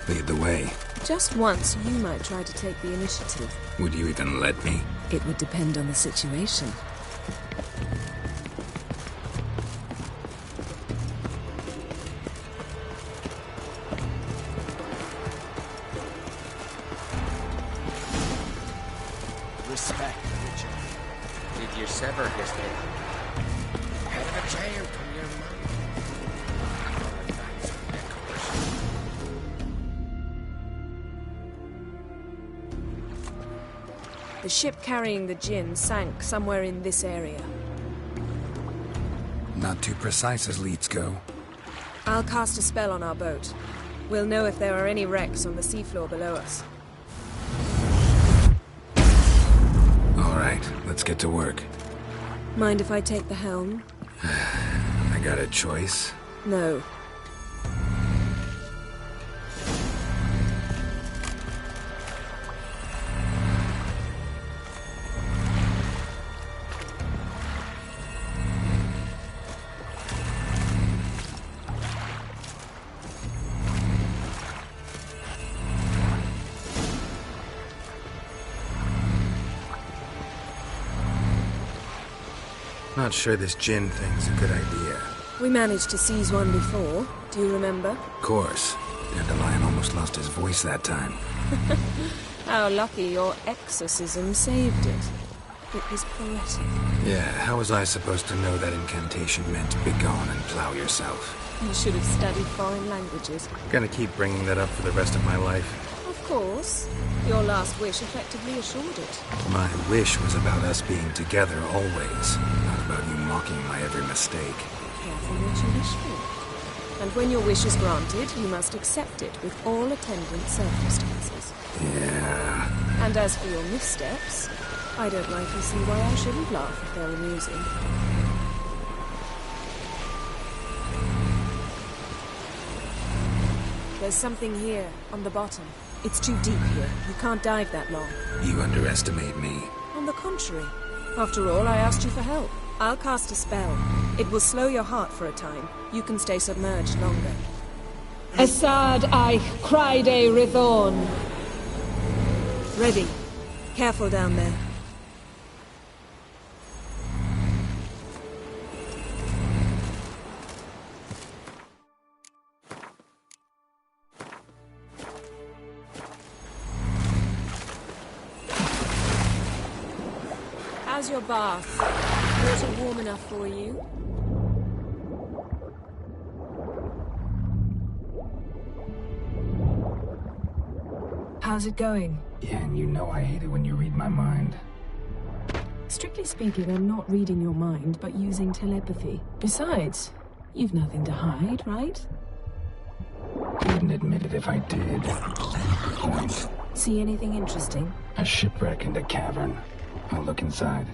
Lead the way. Just once, you might try to take the initiative. Would you even let me? It would depend on the situation. Respect, Richard. Did you sever his head? Head of a giant from your mouth. The ship carrying the djinn sank somewhere in this area. Not too precise as leads go. I'll cast a spell on our boat. We'll know if there are any wrecks on the seafloor below us. All right, let's get to work. Mind if I take the helm? I got a choice. No. Not sure this djinn thing's a good idea. We managed to seize one before. Do you remember? Of course. Dandelion almost lost his voice that time. How lucky your exorcism saved it. It was poetic. Yeah, how was I supposed to know that incantation meant begone and plow yourself? You should have studied foreign languages. Gonna keep bringing that up for the rest of my life. Of course. Your last wish effectively assured it. My wish was about us being together always, not about you mocking my every mistake. Careful what you wish for. And when your wish is granted, you must accept it with all attendant circumstances. Yeah. And as for your missteps, I don't rightly see why I shouldn't laugh if they're amusing. There's something here, on the bottom. It's too deep here. You can't dive that long. You underestimate me. On the contrary. After all, I asked you for help. I'll cast a spell. It will slow your heart for a time. You can stay submerged longer. Assad Eich Criede Rithorn. Ready. Careful down there. How's your bath? Water warm enough for you? How's it going? Yeah, and you know I hate it when you read my mind. Strictly speaking, I'm not reading your mind, but using telepathy. Besides, you've nothing to hide, right? Wouldn't admit it if I did. See anything interesting? A shipwreck and a cavern. I'll look inside.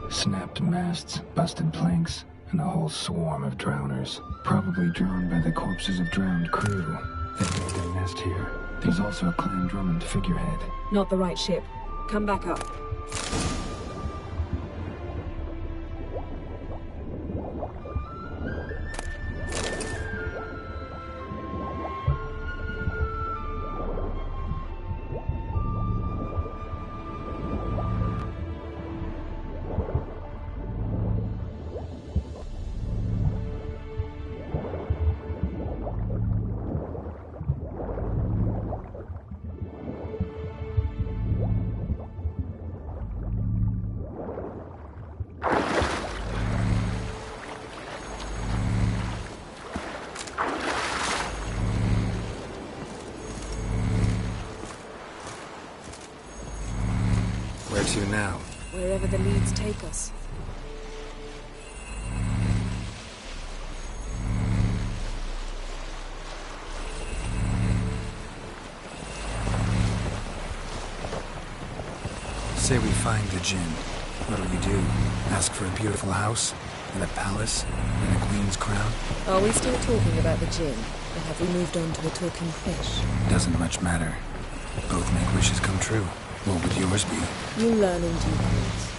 Snapped masts, busted planks, and a whole swarm of drowners. Probably drawn by the corpses of drowned crew. They made their nest here. There's also a Clan Drummond figurehead. Not the right ship. Come back up. Where to now? Wherever the leads take us. Say we find the Jinn. What'll you do? Ask for a beautiful house? And a palace? And a queen's crown? Are we still talking about the Jinn? Or have we moved on to a talking fish? Doesn't much matter. Both make wishes come true. What would yours be? You'll learn in due course.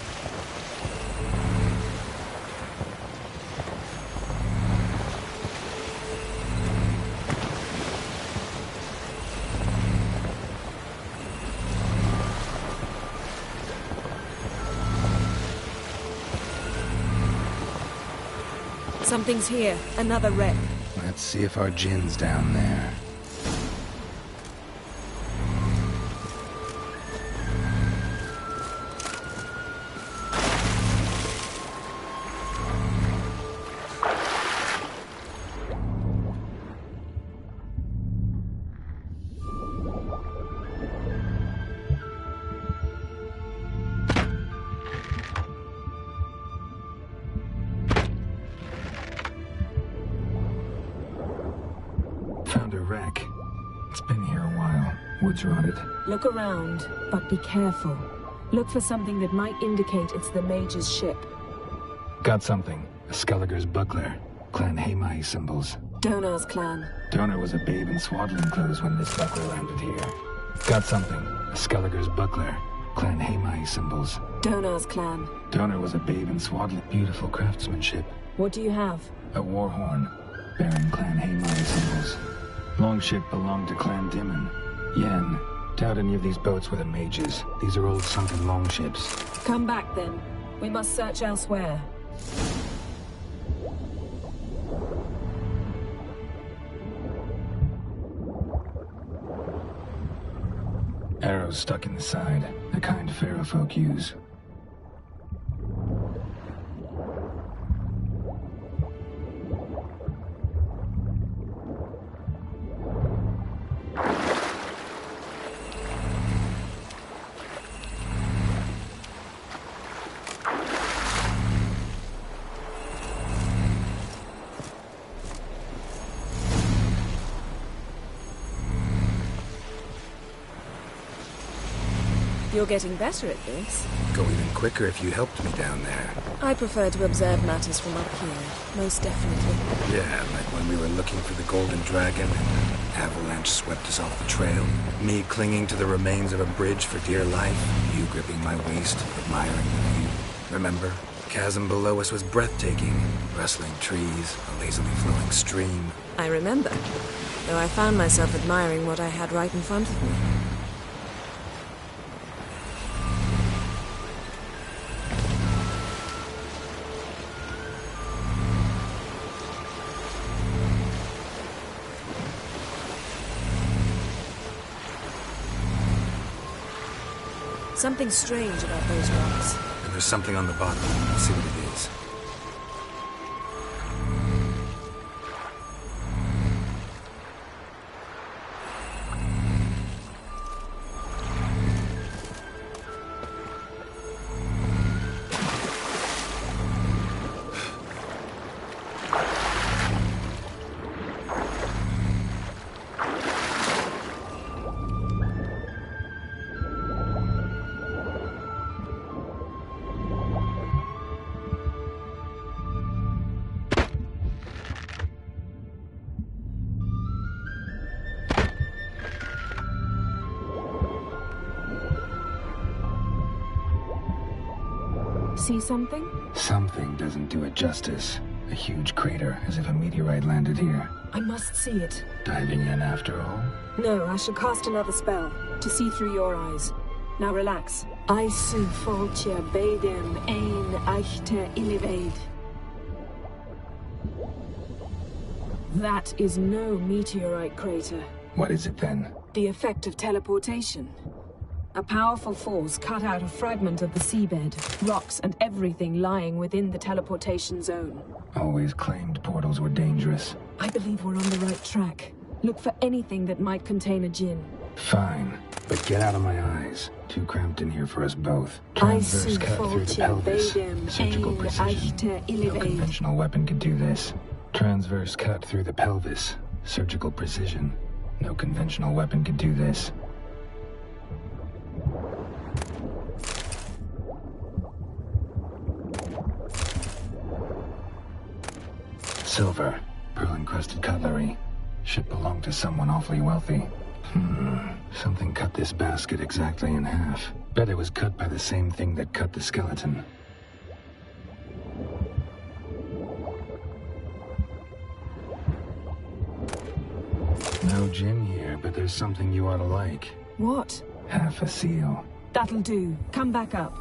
Something's here. Another wreck. Let's see if our Jinn's down there. a wreck. It's been here a while. Wood's rotted. Look around, but be careful. Look for something that might indicate it's the mage's ship. Got something. A Skelliger's buckler. Clan Haimai symbols. Donar's clan. Donar was a babe in swaddling clothes when this buckler landed here. Got something. A Skelliger's buckler. Clan Haimai symbols. Donar's clan. Donar was a babe in swaddling. Beautiful craftsmanship. What do you have? A war horn. Bearing Clan Haimai symbols. Longship belonged to Clan Dimon. Yen. Doubt any of these boats were the mages. These are old sunken longships. Come back then. We must search elsewhere. Arrows stuck in the side. The kind Pharaoh folk use. You're getting better at this. Go even quicker if you helped me down there. I prefer to observe matters from up here, most definitely. Yeah, like when we were looking for the Golden Dragon and an avalanche swept us off the trail. Me clinging to the remains of a bridge for dear life. You gripping my waist, admiring the view. Remember? The chasm below us was breathtaking. Rustling trees, a lazily flowing stream. I remember, though I found myself admiring what I had right in front of me. Something strange about those rocks. And there's something on the bottom. Let's see what it is. See something? Something doesn't do it justice. A huge crater, as if a meteorite landed here. I must see it. Diving in after all? No, I shall cast another spell, to see through your eyes. Now relax. Aisu foltje bedem ein eichte illiveid. That is no meteorite crater. What is it then? The effect of teleportation. A powerful force cut out a fragment of the seabed, rocks and everything lying within the teleportation zone. Always claimed portals were dangerous. I believe we're on the right track. Look for anything that might contain a djinn. Fine, but get out of my eyes. Too cramped in here for us both. Transverse cut through the pelvis. Surgical precision. No conventional weapon could do this. Transverse cut through the pelvis. Surgical precision. No conventional weapon could do this. Silver, pearl-encrusted cutlery. Should belong to someone awfully wealthy. Something cut this basket exactly in half. Bet it was cut by the same thing that cut the skeleton. No gin here, but there's something you ought to like. What? Half a seal. That'll do. Come back up.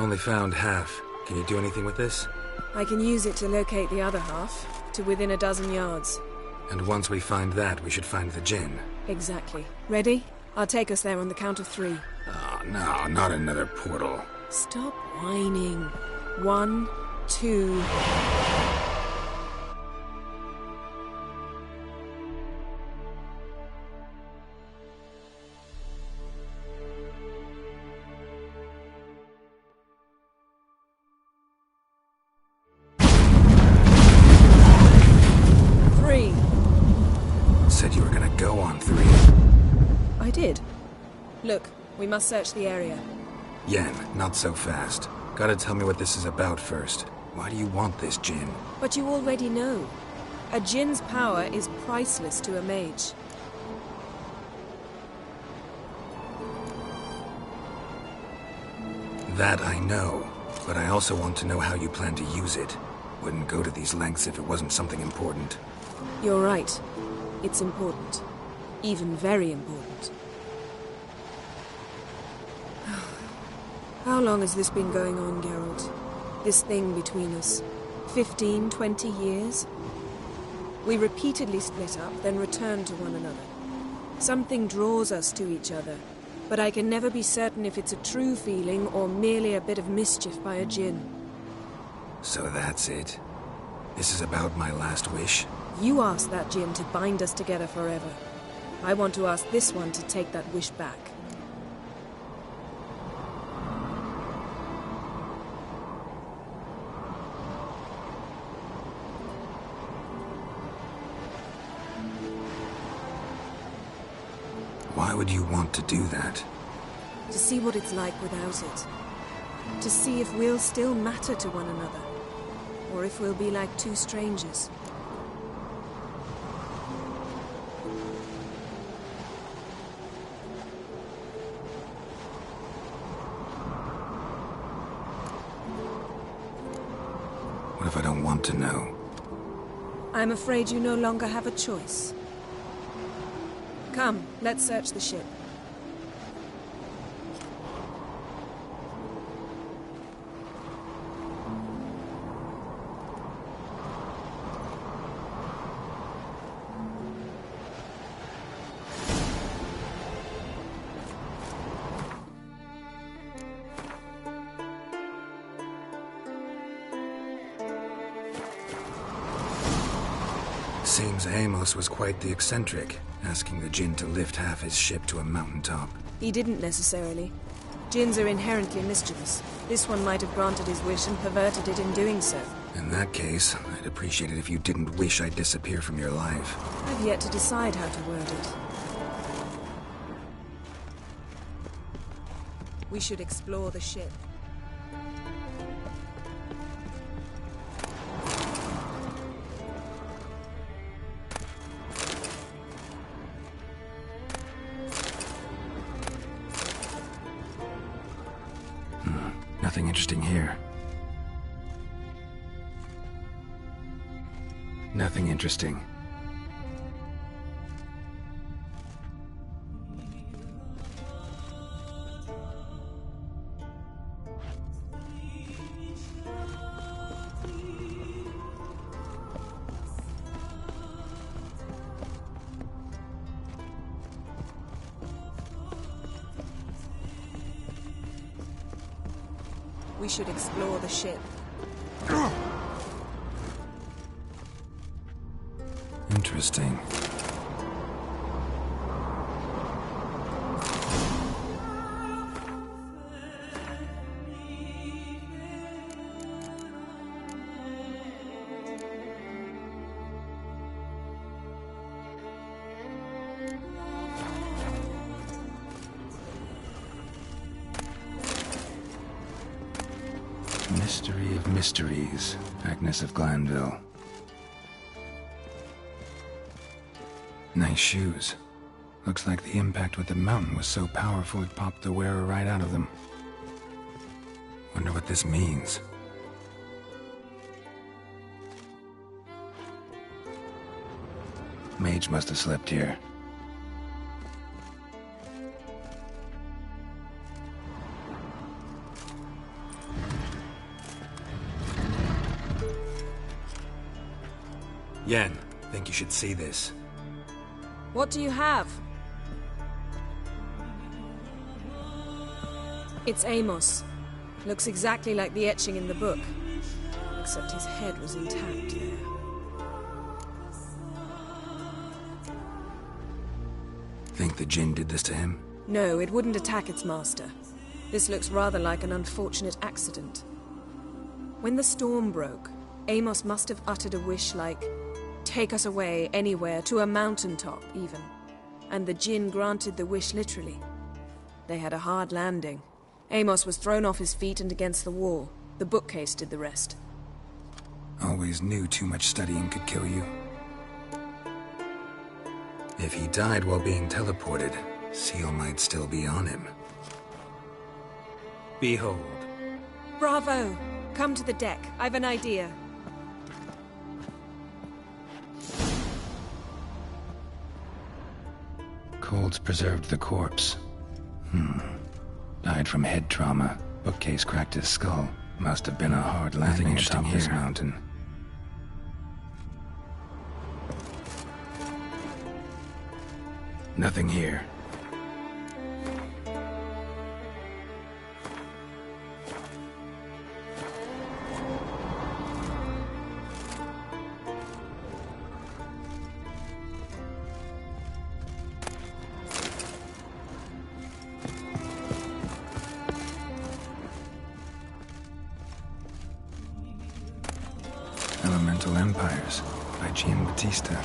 Only found half. Can you do anything with this? I can use it to locate the other half, to within a dozen yards. And once we find that, we should find the Jinn. Exactly. Ready? I'll take us there on the count of 3. Oh, no, not another portal. Stop whining. 1, 2... Said you were gonna go on 3. I did. Look, we must search the area. Yen, not so fast. Gotta tell me what this is about first. Why do you want this Jinn? But you already know. A Jinn's power is priceless to a mage. That I know, but I also want to know how you plan to use it. Wouldn't go to these lengths if it wasn't something important. You're right. It's important. Even very important. How long has this been going on, Geralt? This thing between us? 15, 20 years? We repeatedly split up, then return to one another. Something draws us to each other, but I can never be certain if it's a true feeling or merely a bit of mischief by a Jinn. So that's it. This is about my last wish? You asked that Jinn to bind us together forever. I want to ask this one to take that wish back. Why would you want to do that? To see what it's like without it. To see if we'll still matter to one another. Or if we'll be like two strangers. What if I don't want to know? I'm afraid you no longer have a choice. Come, let's search the ship. Seems Amos was quite the eccentric, asking the Jinn to lift half his ship to a mountaintop. He didn't necessarily. Jinns are inherently mischievous. This one might have granted his wish and perverted it in doing so. In that case, I'd appreciate it if you didn't wish I'd disappear from your life. I've yet to decide how to word it. We should explore the ship. Nothing interesting here. Nothing interesting. We should explore the ship. Interesting. Mystery of mysteries, Agnes of Glanville. Nice shoes. Looks like the impact with the mountain was so powerful it popped the wearer right out of them. Wonder what this means. Mage must have slept here. Yen, think you should see this. What do you have? It's Amos. Looks exactly like the etching in the book. Except his head was intact there. Think the Jinn did this to him? No, it wouldn't attack its master. This looks rather like an unfortunate accident. When the storm broke, Amos must have uttered a wish like, "Take us away, anywhere, to a mountaintop, even." And the Jinn granted the wish literally. They had a hard landing. Amos was thrown off his feet and against the wall. The bookcase did the rest. Always knew too much studying could kill you. If he died while being teleported, Seal might still be on him. Behold. Bravo! Come to the deck. I've an idea. Cold's preserved the corpse. Died from head trauma. Bookcase cracked his skull. Must have been a hard landing atop this mountain. Nothing here. Elemental Empires by Giambattista.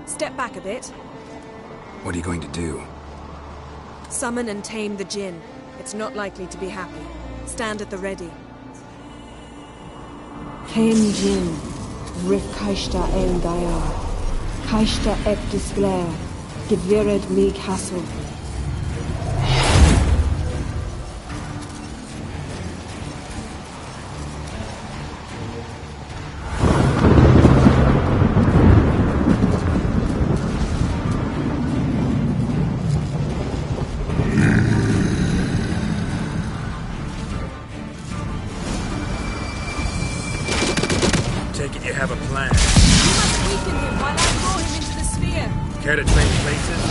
Step back a bit. What are you going to do? Summon and tame the Jinn. It's not likely to be happy. Stand at the ready. Hen Jin, Rif Kaishta El Dayar, Kaishta Ek Displair, Gevired Mi Castle. Take it you have a plan. You must weaken him while I throw him into the sphere. Care to trade places?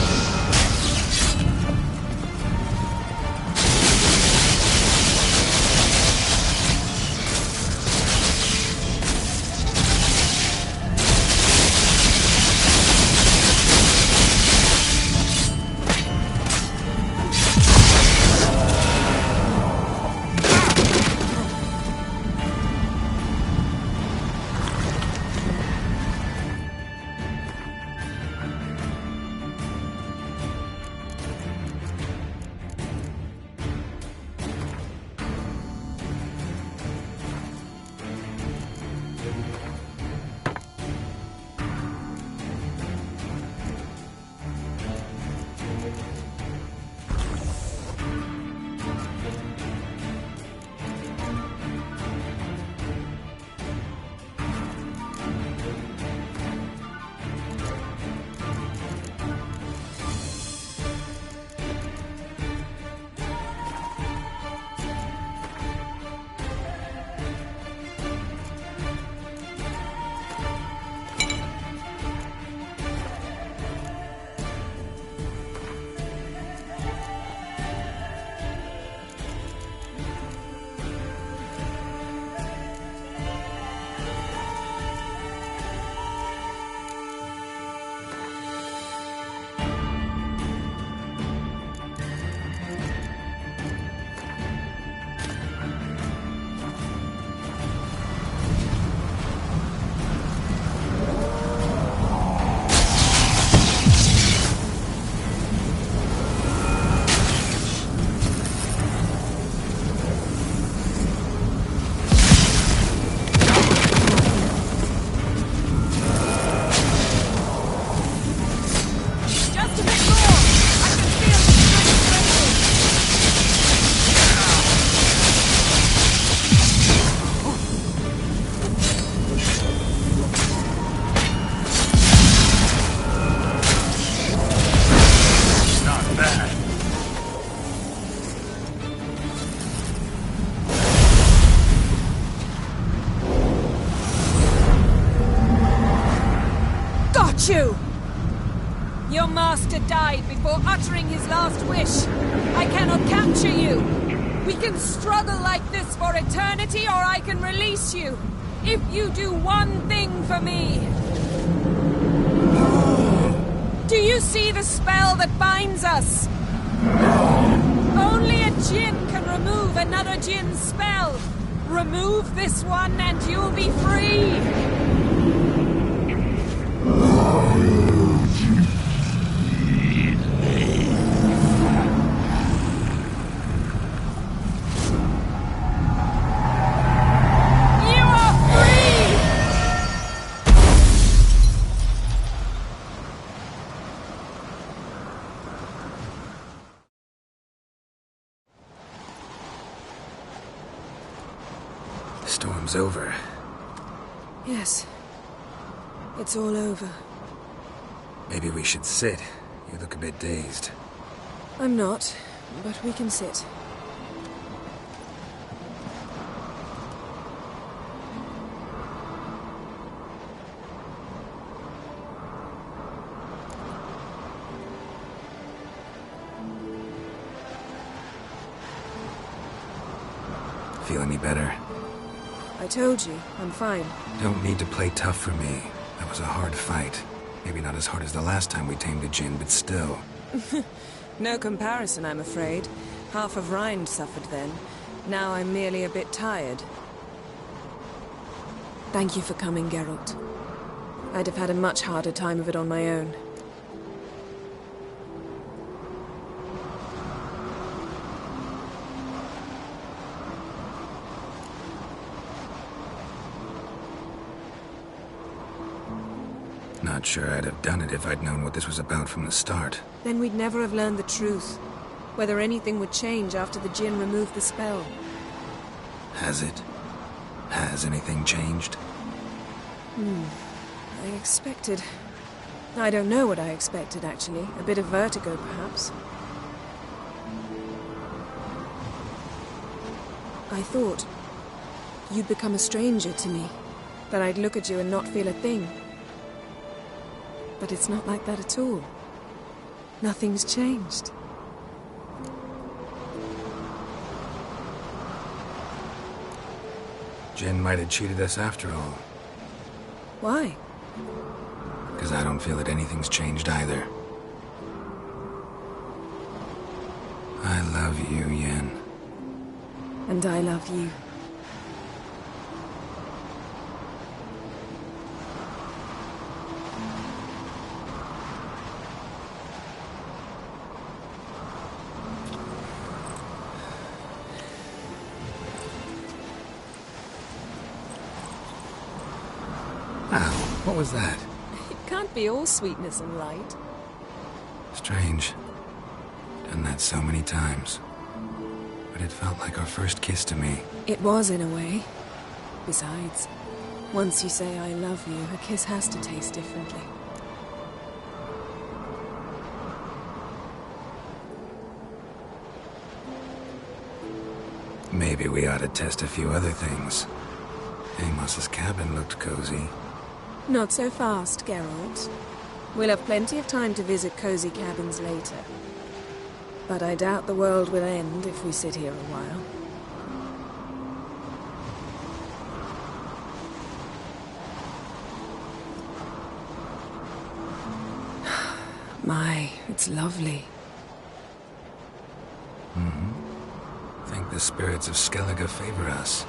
got you! Your master died before uttering his last wish. I cannot capture you. We can struggle like this for eternity, or I can release you. If you do one thing for me. Do you see the spell that binds us? Only a djinn can remove another djinn's spell. Remove this one and you'll be free. Storm's over. Yes. It's all over. Maybe we should sit. You look a bit dazed. I'm not, but we can sit. Feel any better? I told you, I'm fine. Don't need to play tough for me. That was a hard fight. Maybe not as hard as the last time we tamed a djinn, but still. No comparison, I'm afraid. Half of Rind suffered then. Now I'm merely a bit tired. Thank you for coming, Geralt. I'd have had a much harder time of it on my own. Not sure I'd have done it if I'd known what this was about from the start. Then we'd never have learned the truth. Whether anything would change after the djinn removed the spell. Has it? Has anything changed? I expected... I don't know what I expected, actually. A bit of vertigo, perhaps. I thought you'd become a stranger to me. That I'd look at you and not feel a thing. But it's not like that at all. Nothing's changed. Jinn might have cheated us after all. Why? Because I don't feel that anything's changed either. I love you, Yen. And I love you. What was that? It can't be all sweetness and light. Strange. Done that so many times. But it felt like our first kiss to me. It was, in a way. Besides, once you say I love you, a kiss has to taste differently. Maybe we ought to test a few other things. Amos's cabin looked cozy. Not so fast, Geralt. We'll have plenty of time to visit cozy cabins later. But I doubt the world will end if we sit here a while. My, it's lovely. Think the spirits of Skellige favor us.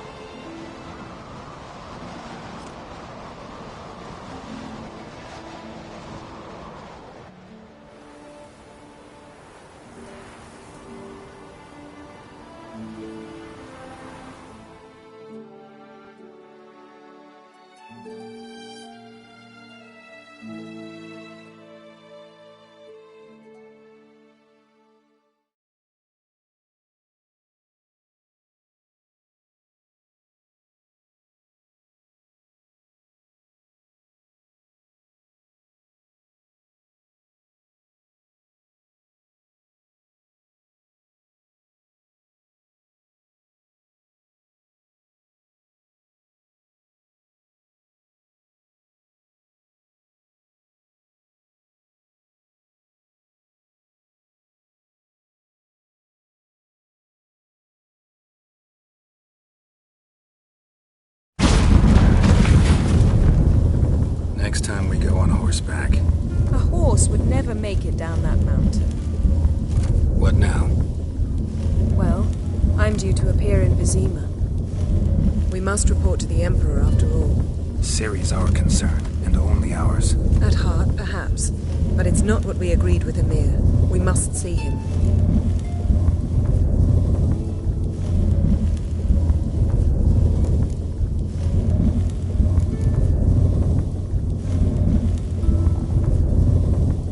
Next time we go on horseback. A horse would never make it down that mountain. What now? Well, I'm due to appear in Vizima. We must report to the Emperor after all. Ciri's our concern, and only ours. At heart, perhaps. But it's not what we agreed with Emir. We must see him.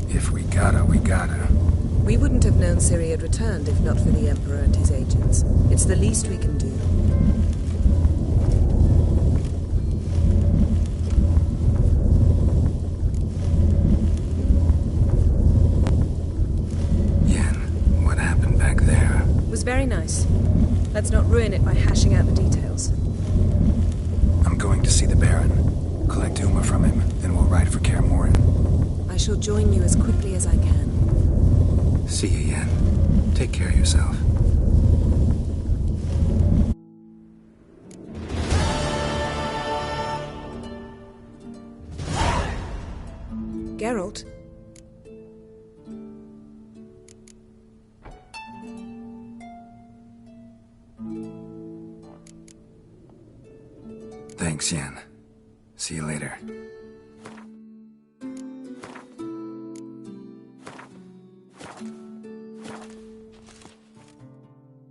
If we gotta, we gotta. We wouldn't have known Ciri had returned if not for the Emperor and his agents. It's the least we can do. Very nice. Let's not ruin it by hashing out the details. I'm going to see the Baron, collect Uma from him, then we'll ride for Kaer Morhen. I shall join you as quickly as I can. See you, Yen. Take care of yourself. Geralt? Thanks, Yen. See you later.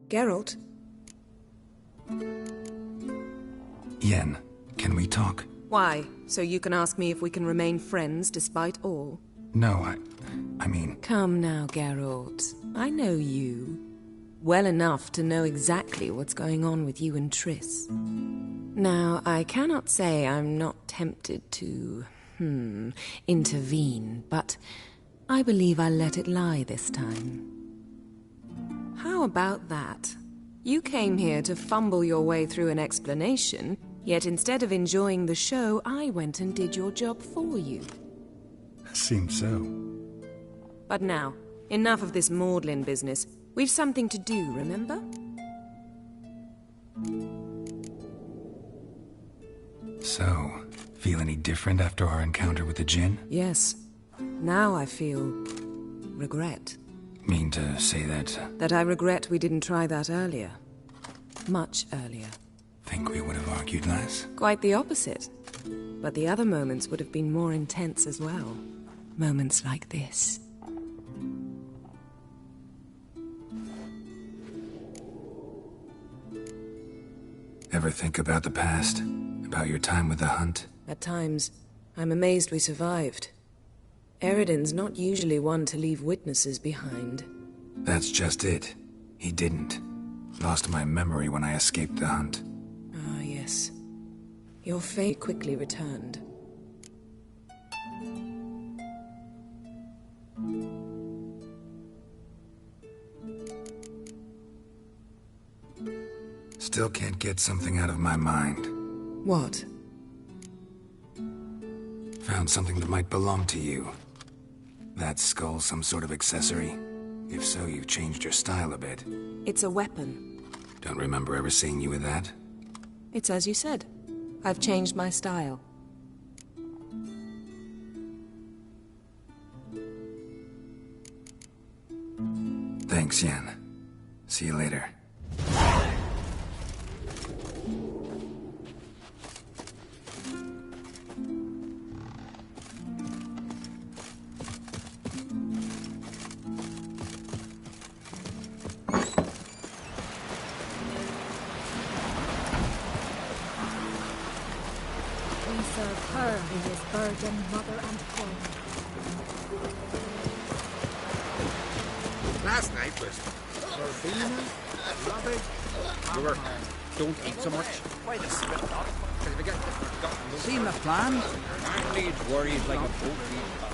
Geralt? Yen, can we talk? Why? So you can ask me if we can remain friends despite all? No, I mean... Come now, Geralt. I know you. Well enough to know exactly what's going on with you and Triss. Now, I cannot say I'm not tempted to, intervene, but I believe I'll let it lie this time. How about that? You came here to fumble your way through an explanation, yet instead of enjoying the show, I went and did your job for you. Seems so. But now, enough of this maudlin business. We've something to do, remember? So, feel any different after our encounter with the Djinn? Yes. Now I feel... regret. Mean to say that... That I regret we didn't try that earlier. Much earlier. Think we would have argued less? Quite the opposite. But the other moments would have been more intense as well. Moments like this. Ever think about the past? About your time with the Hunt? At times, I'm amazed we survived. Eridan's not usually one to leave witnesses behind. That's just it. He didn't. Lost my memory when I escaped the Hunt. Ah, yes. Your fate quickly returned. Still can't get something out of my mind. What? Found something that might belong to you. That skull some sort of accessory? If so, you've changed your style a bit. It's a weapon. Don't remember ever seeing you with that? It's as you said. I've changed my style. Thanks, Yen. See you later. Last night was Verbena, Lubbock. You were. Don't eat so much. Why the spit not? Seen the plan? Man needs worries like a boat needs power.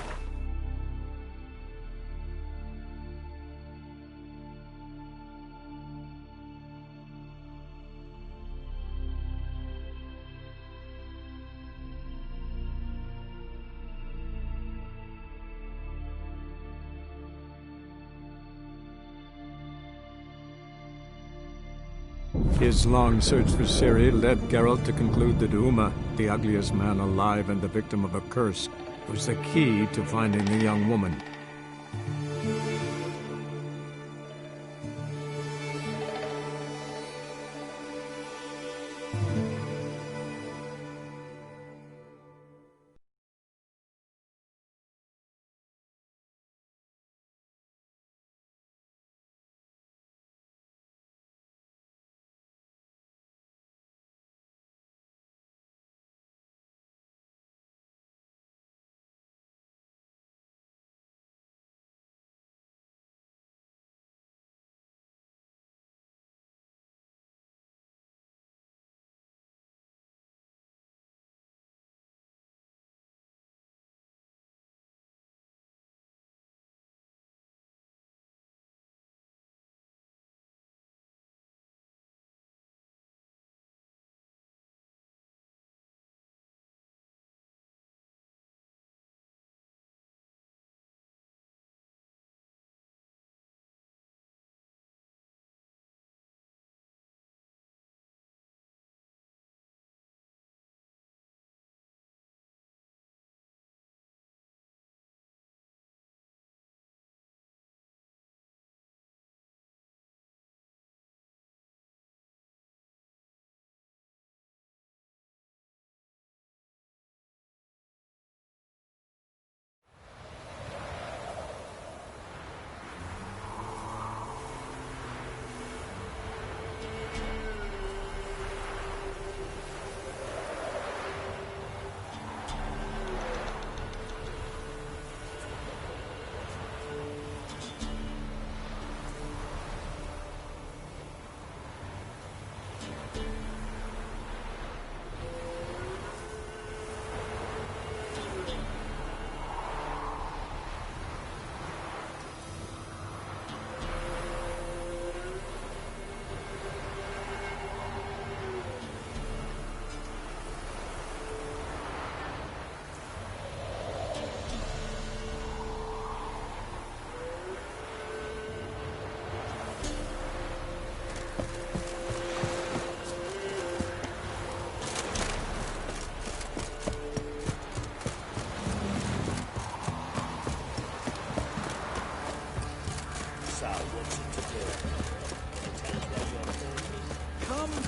His long search for Ciri led Geralt to conclude that Uma, the ugliest man alive and the victim of a curse, was the key to finding the young woman.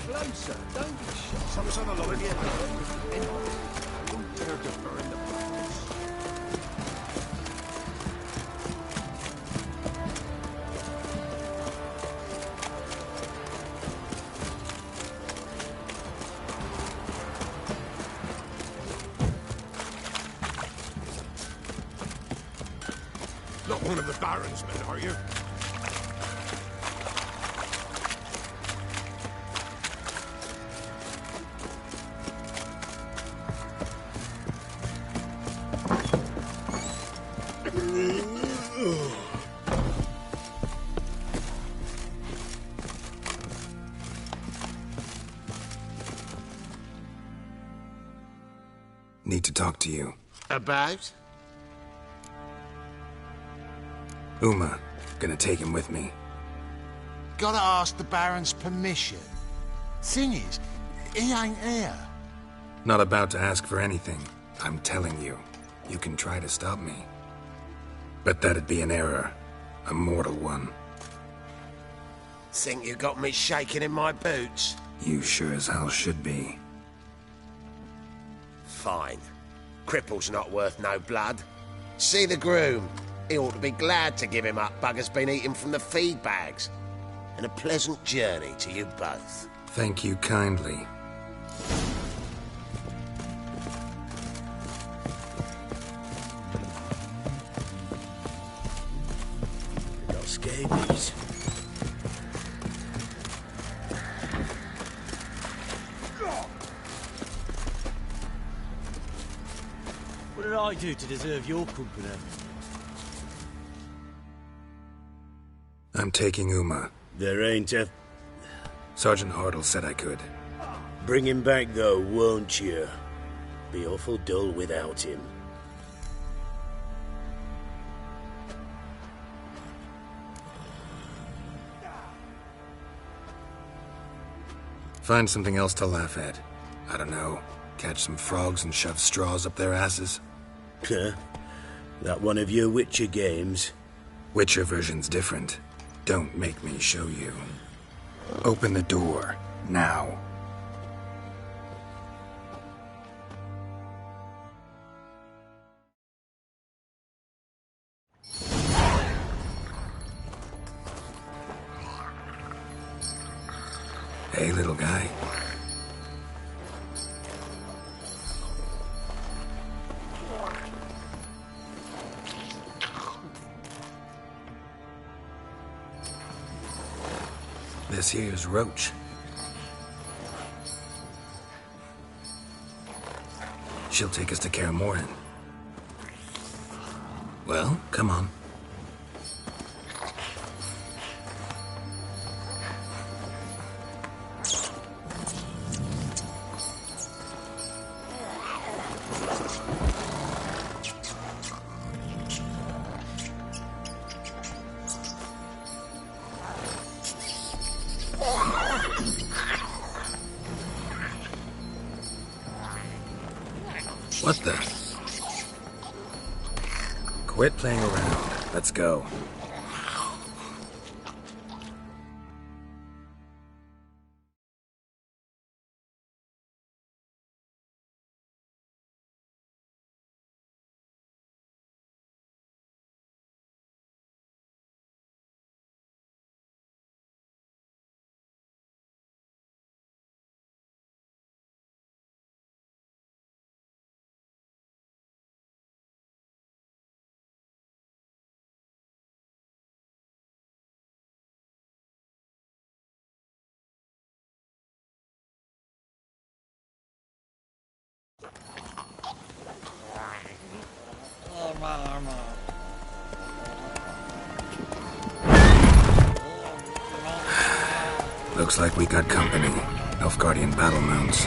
Closer, don't be shy. Some sort of lorry here. Anyway, I won't dare to burn the barns. Not one of the Baron's men, are you? Need to talk to you. About? Uma. Gonna take him with me. Gotta ask the Baron's permission. Thing is, he ain't here. Not about to ask for anything. I'm telling you. You can try to stop me. But that'd be an error. A mortal one. Think you got me shaking in my boots? You sure as hell should be. Fine. Cripple's not worth no blood. See the groom. He ought to be glad to give him up. Bugger's been eating from the feed bags. And a pleasant journey to you both. Thank you kindly. Got scabies. What did I do to deserve your company? I'm taking Uma. There ain't a... Sergeant Hartle said I could. Bring him back, though, won't you? Be awful dull without him. Find something else to laugh at. I don't know, catch some frogs and shove straws up their asses. Huh? That one of your Witcher games? Witcher version's different. Don't make me show you. Open the door, now. Hey, little guy. This here's Roach. She'll take us to Kaer Morhen. Well, come on. What the? Quit playing around. Let's go. Looks like we got company. Nilfgaardian battle mounts.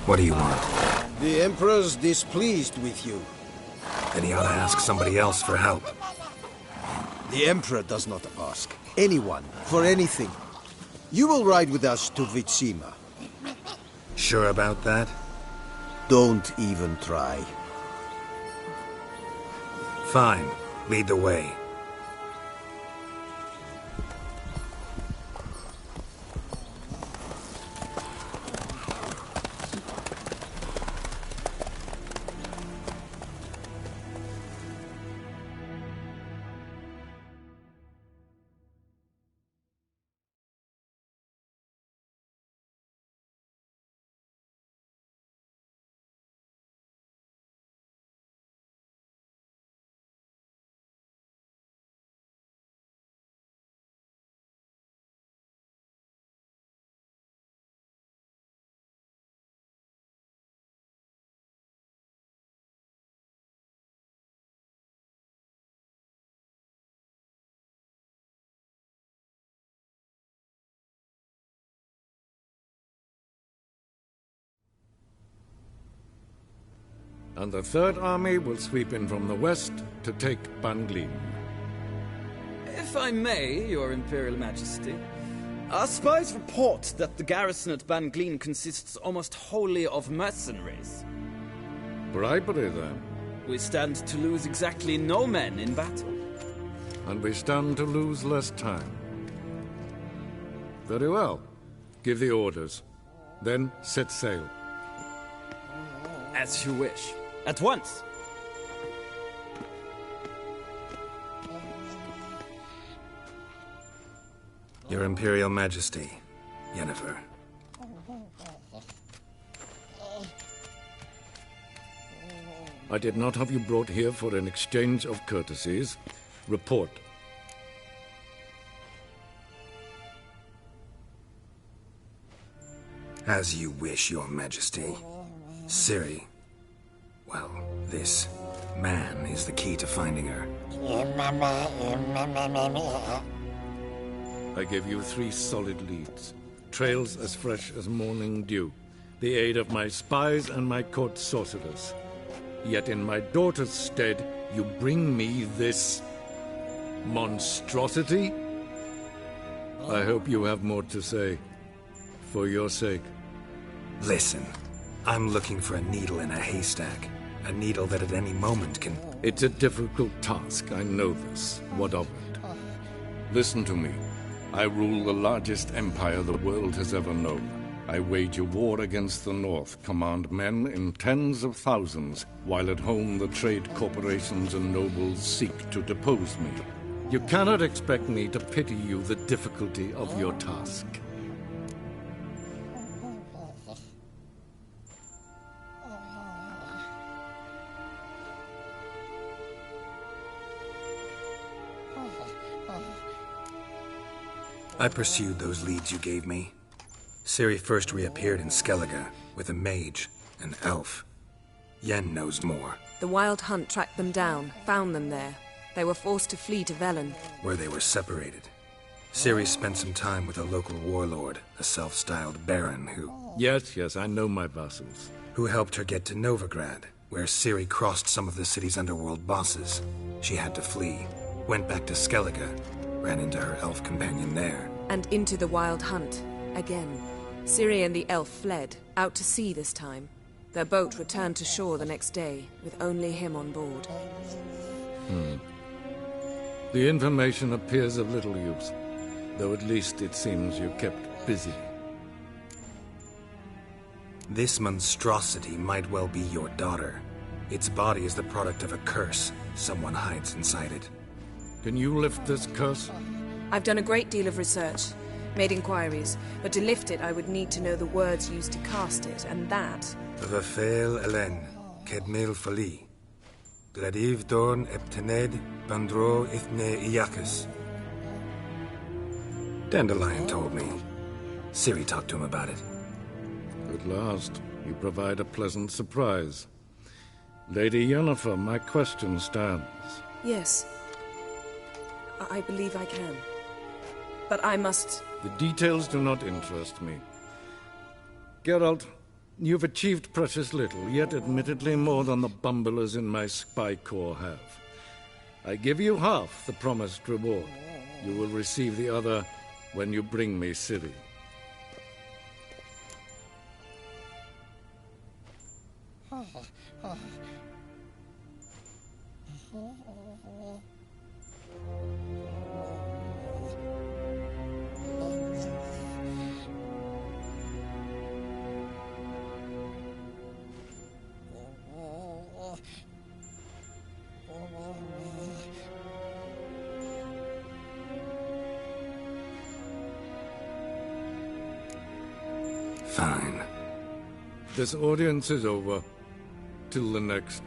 What do you want? The Emperor's displeased with you. Then he ought to ask somebody else for help. The Emperor does not ask anyone for anything. You will ride with us to Vitsima. Sure about that? Don't even try. Fine. Lead the way. And the Third Army will sweep in from the west to take Banglin. If I may, Your Imperial Majesty, our spies report that the garrison at Banglin consists almost wholly of mercenaries. Bribery, then. We stand to lose exactly no men in battle. And we stand to lose less time. Very well. Give the orders. Then set sail. As you wish. At once! Your Imperial Majesty, Yennefer. I did not have you brought here for an exchange of courtesies. Report. As you wish, Your Majesty. Ciri. Well, this man is the key to finding her. I gave you 3 solid leads. Trails as fresh as morning dew. The aid of my spies and my court sorcerers. Yet in my daughter's stead, You bring me this monstrosity? I hope you have more to say. For your sake. Listen, I'm looking for a needle in a haystack. A needle that at any moment can... It's a difficult task, I know this. What of it? Listen to me. I rule the largest empire the world has ever known. I wage a war against the North, command men in tens of thousands, while at home the trade corporations and nobles seek to depose me. You cannot expect me to pity you the difficulty of your task. I pursued those leads you gave me. Ciri first reappeared in Skellige with a mage, an elf. Yen knows more. The Wild Hunt tracked them down, found them there. They were forced to flee to Velen, where they were separated. Ciri spent some time with a local warlord, a self-styled baron who... Yes, I know my vassals. Who helped her get to Novigrad, where Ciri crossed some of the city's underworld bosses. She had to flee, went back to Skellige, ran into her elf companion there. And into the Wild Hunt, again. Ciri and the elf fled, out to sea this time. Their boat returned to shore the next day, with only him on board. The information appears of little use, though at least it seems you kept busy. This monstrosity might well be your daughter. Its body is the product of a curse. Someone hides inside it. Can you lift this curse? I've done a great deal of research, made inquiries, but to lift it I would need to know the words used to cast it, and that... Vafel Elen, Kedmil Fali. Gladiv Dorn Eptened Bandro Ithne Iacus. Dandelion told me. Ciri talked to him about it. At last, you provide a pleasant surprise. Lady Yennefer, my question stands. Yes. I believe I can. But I must... The details do not interest me. Geralt, you've achieved precious little, yet admittedly more than the bumblers in my spy corps have. I give you half the promised reward. You will receive the other when you bring me Ciri. Fine. This audience is over. Till the next.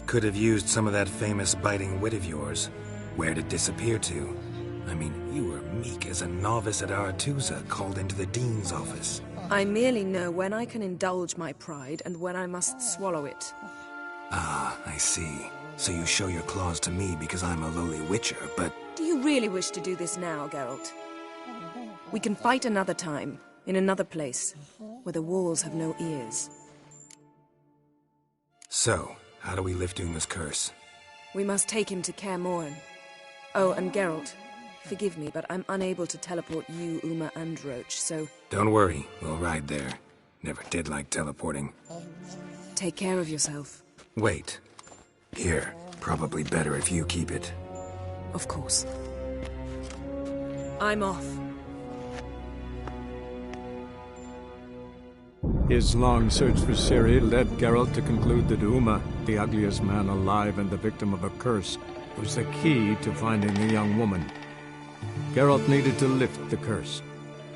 Could have used some of that famous biting wit of yours. Where'd it disappear to? I mean, you were meek as a novice at Aretusa called into the Dean's office. I merely know when I can indulge my pride and when I must swallow it. Ah, I see. So you show your claws to me because I'm a lowly witcher, but... Do you really wish to do this now, Geralt? We can fight another time, in another place, where the walls have no ears. So, how do we lift Uma's curse? We must take him to Kaer Morhen. Oh, and Geralt, forgive me, but I'm unable to teleport you, Uma, and Roach, so... Don't worry, we'll ride there. Never did like teleporting. Take care of yourself. Wait. Here, probably better if you keep it. Of course. I'm off. His long search for Ciri led Geralt to conclude that Uma, the ugliest man alive and the victim of a curse, was the key to finding the young woman. Geralt needed to lift the curse,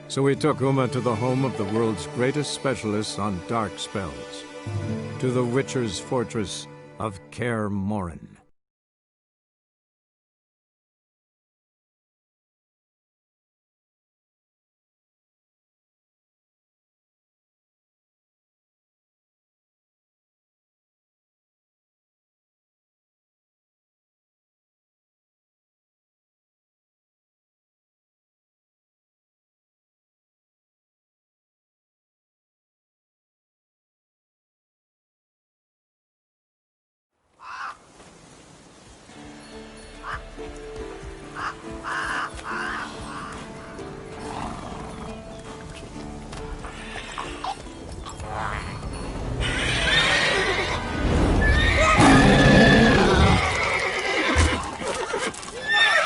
so he took Uma to the home of the world's greatest specialists on dark spells, to the Witcher's fortress of Kaer Morhen.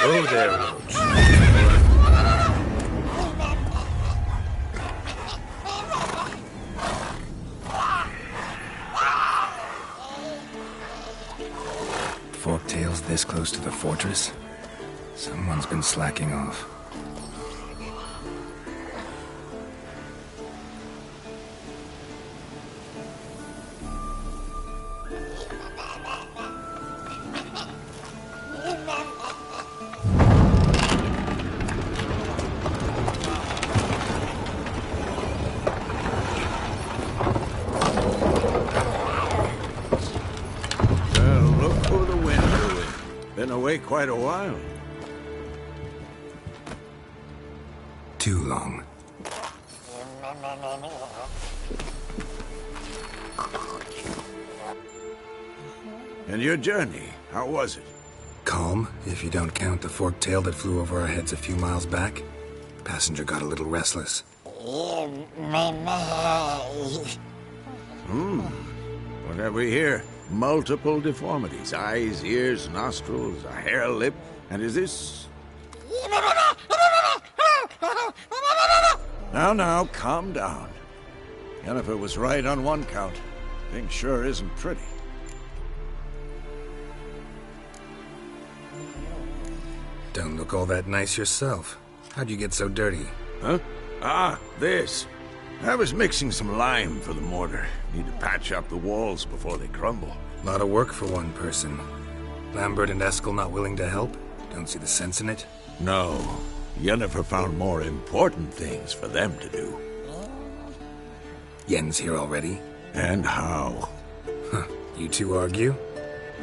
Oh, there, Roach. Forktails this close to the fortress? Someone's been slacking off. Quite a while. Too long. And your journey, how was it? Calm, if you don't count the fork-tail that flew over our heads a few miles back. Passenger got a little restless. What have we here? Multiple deformities. Eyes, ears, nostrils, a hair lip. And is this... Now, calm down. Yennefer was right on one count. Thing sure isn't pretty. Don't look all that nice yourself. How'd you get so dirty? Huh? Ah, this. I was mixing some lime for the mortar. Need to patch up the walls before they crumble. A lot of work for one person. Lambert and Eskel not willing to help? Don't see the sense in it? No. Yennefer found more important things for them to do. Yen's here already? And how? Huh. You two argue?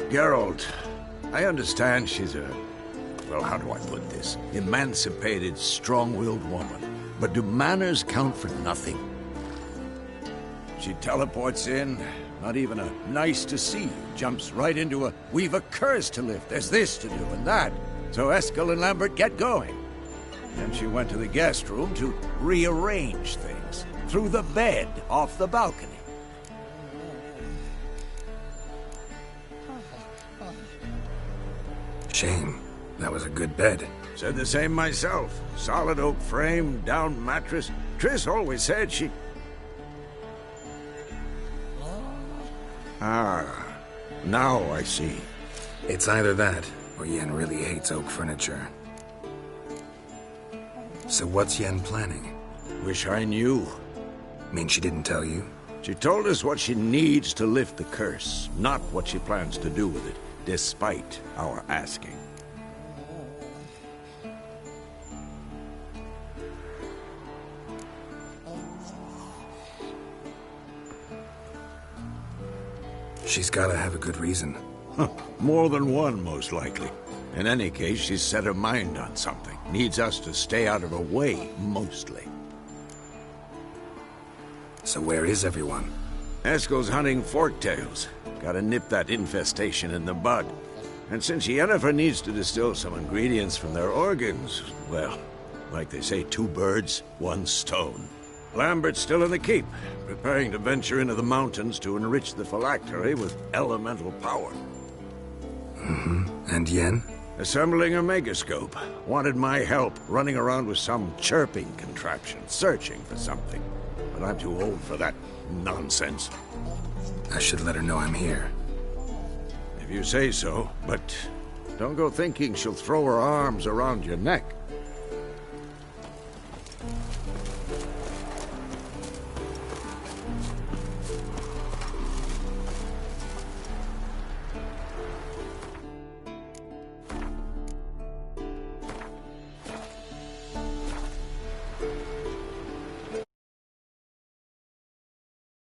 Geralt, I understand she's a... well, how do I put this? Emancipated, strong-willed woman. But do manners count for nothing? She teleports in, not even a nice to see you, jumps right into a we've a curse to lift, there's this to do and that. So Eskel and Lambert get going. Then she went to the guest room to rearrange things, through the bed off the balcony. Shame. That was a good bed. Said the same myself. Solid oak frame, down mattress. Triss always said she... Ah, now I see. It's either that, or Yen really hates oak furniture. So what's Yen planning? Wish I knew. Mean she didn't tell you? She told us what she needs to lift the curse, not what she plans to do with it, despite our asking. She's gotta have a good reason. More than one, most likely. In any case, she's set her mind on something. Needs us to stay out of her way, mostly. So where is everyone? Eskel's hunting forktails. Gotta nip that infestation in the bud. And since Yennefer needs to distill some ingredients from their organs, well, like they say, 2 birds, 1 stone. Lambert's still in the keep, preparing to venture into the mountains to enrich the phylactery with elemental power. And Yen? Assembling a megascope. Wanted my help running around with some chirping contraption, searching for something. But I'm too old for that nonsense. I should let her know I'm here. If you say so, but don't go thinking she'll throw her arms around your neck.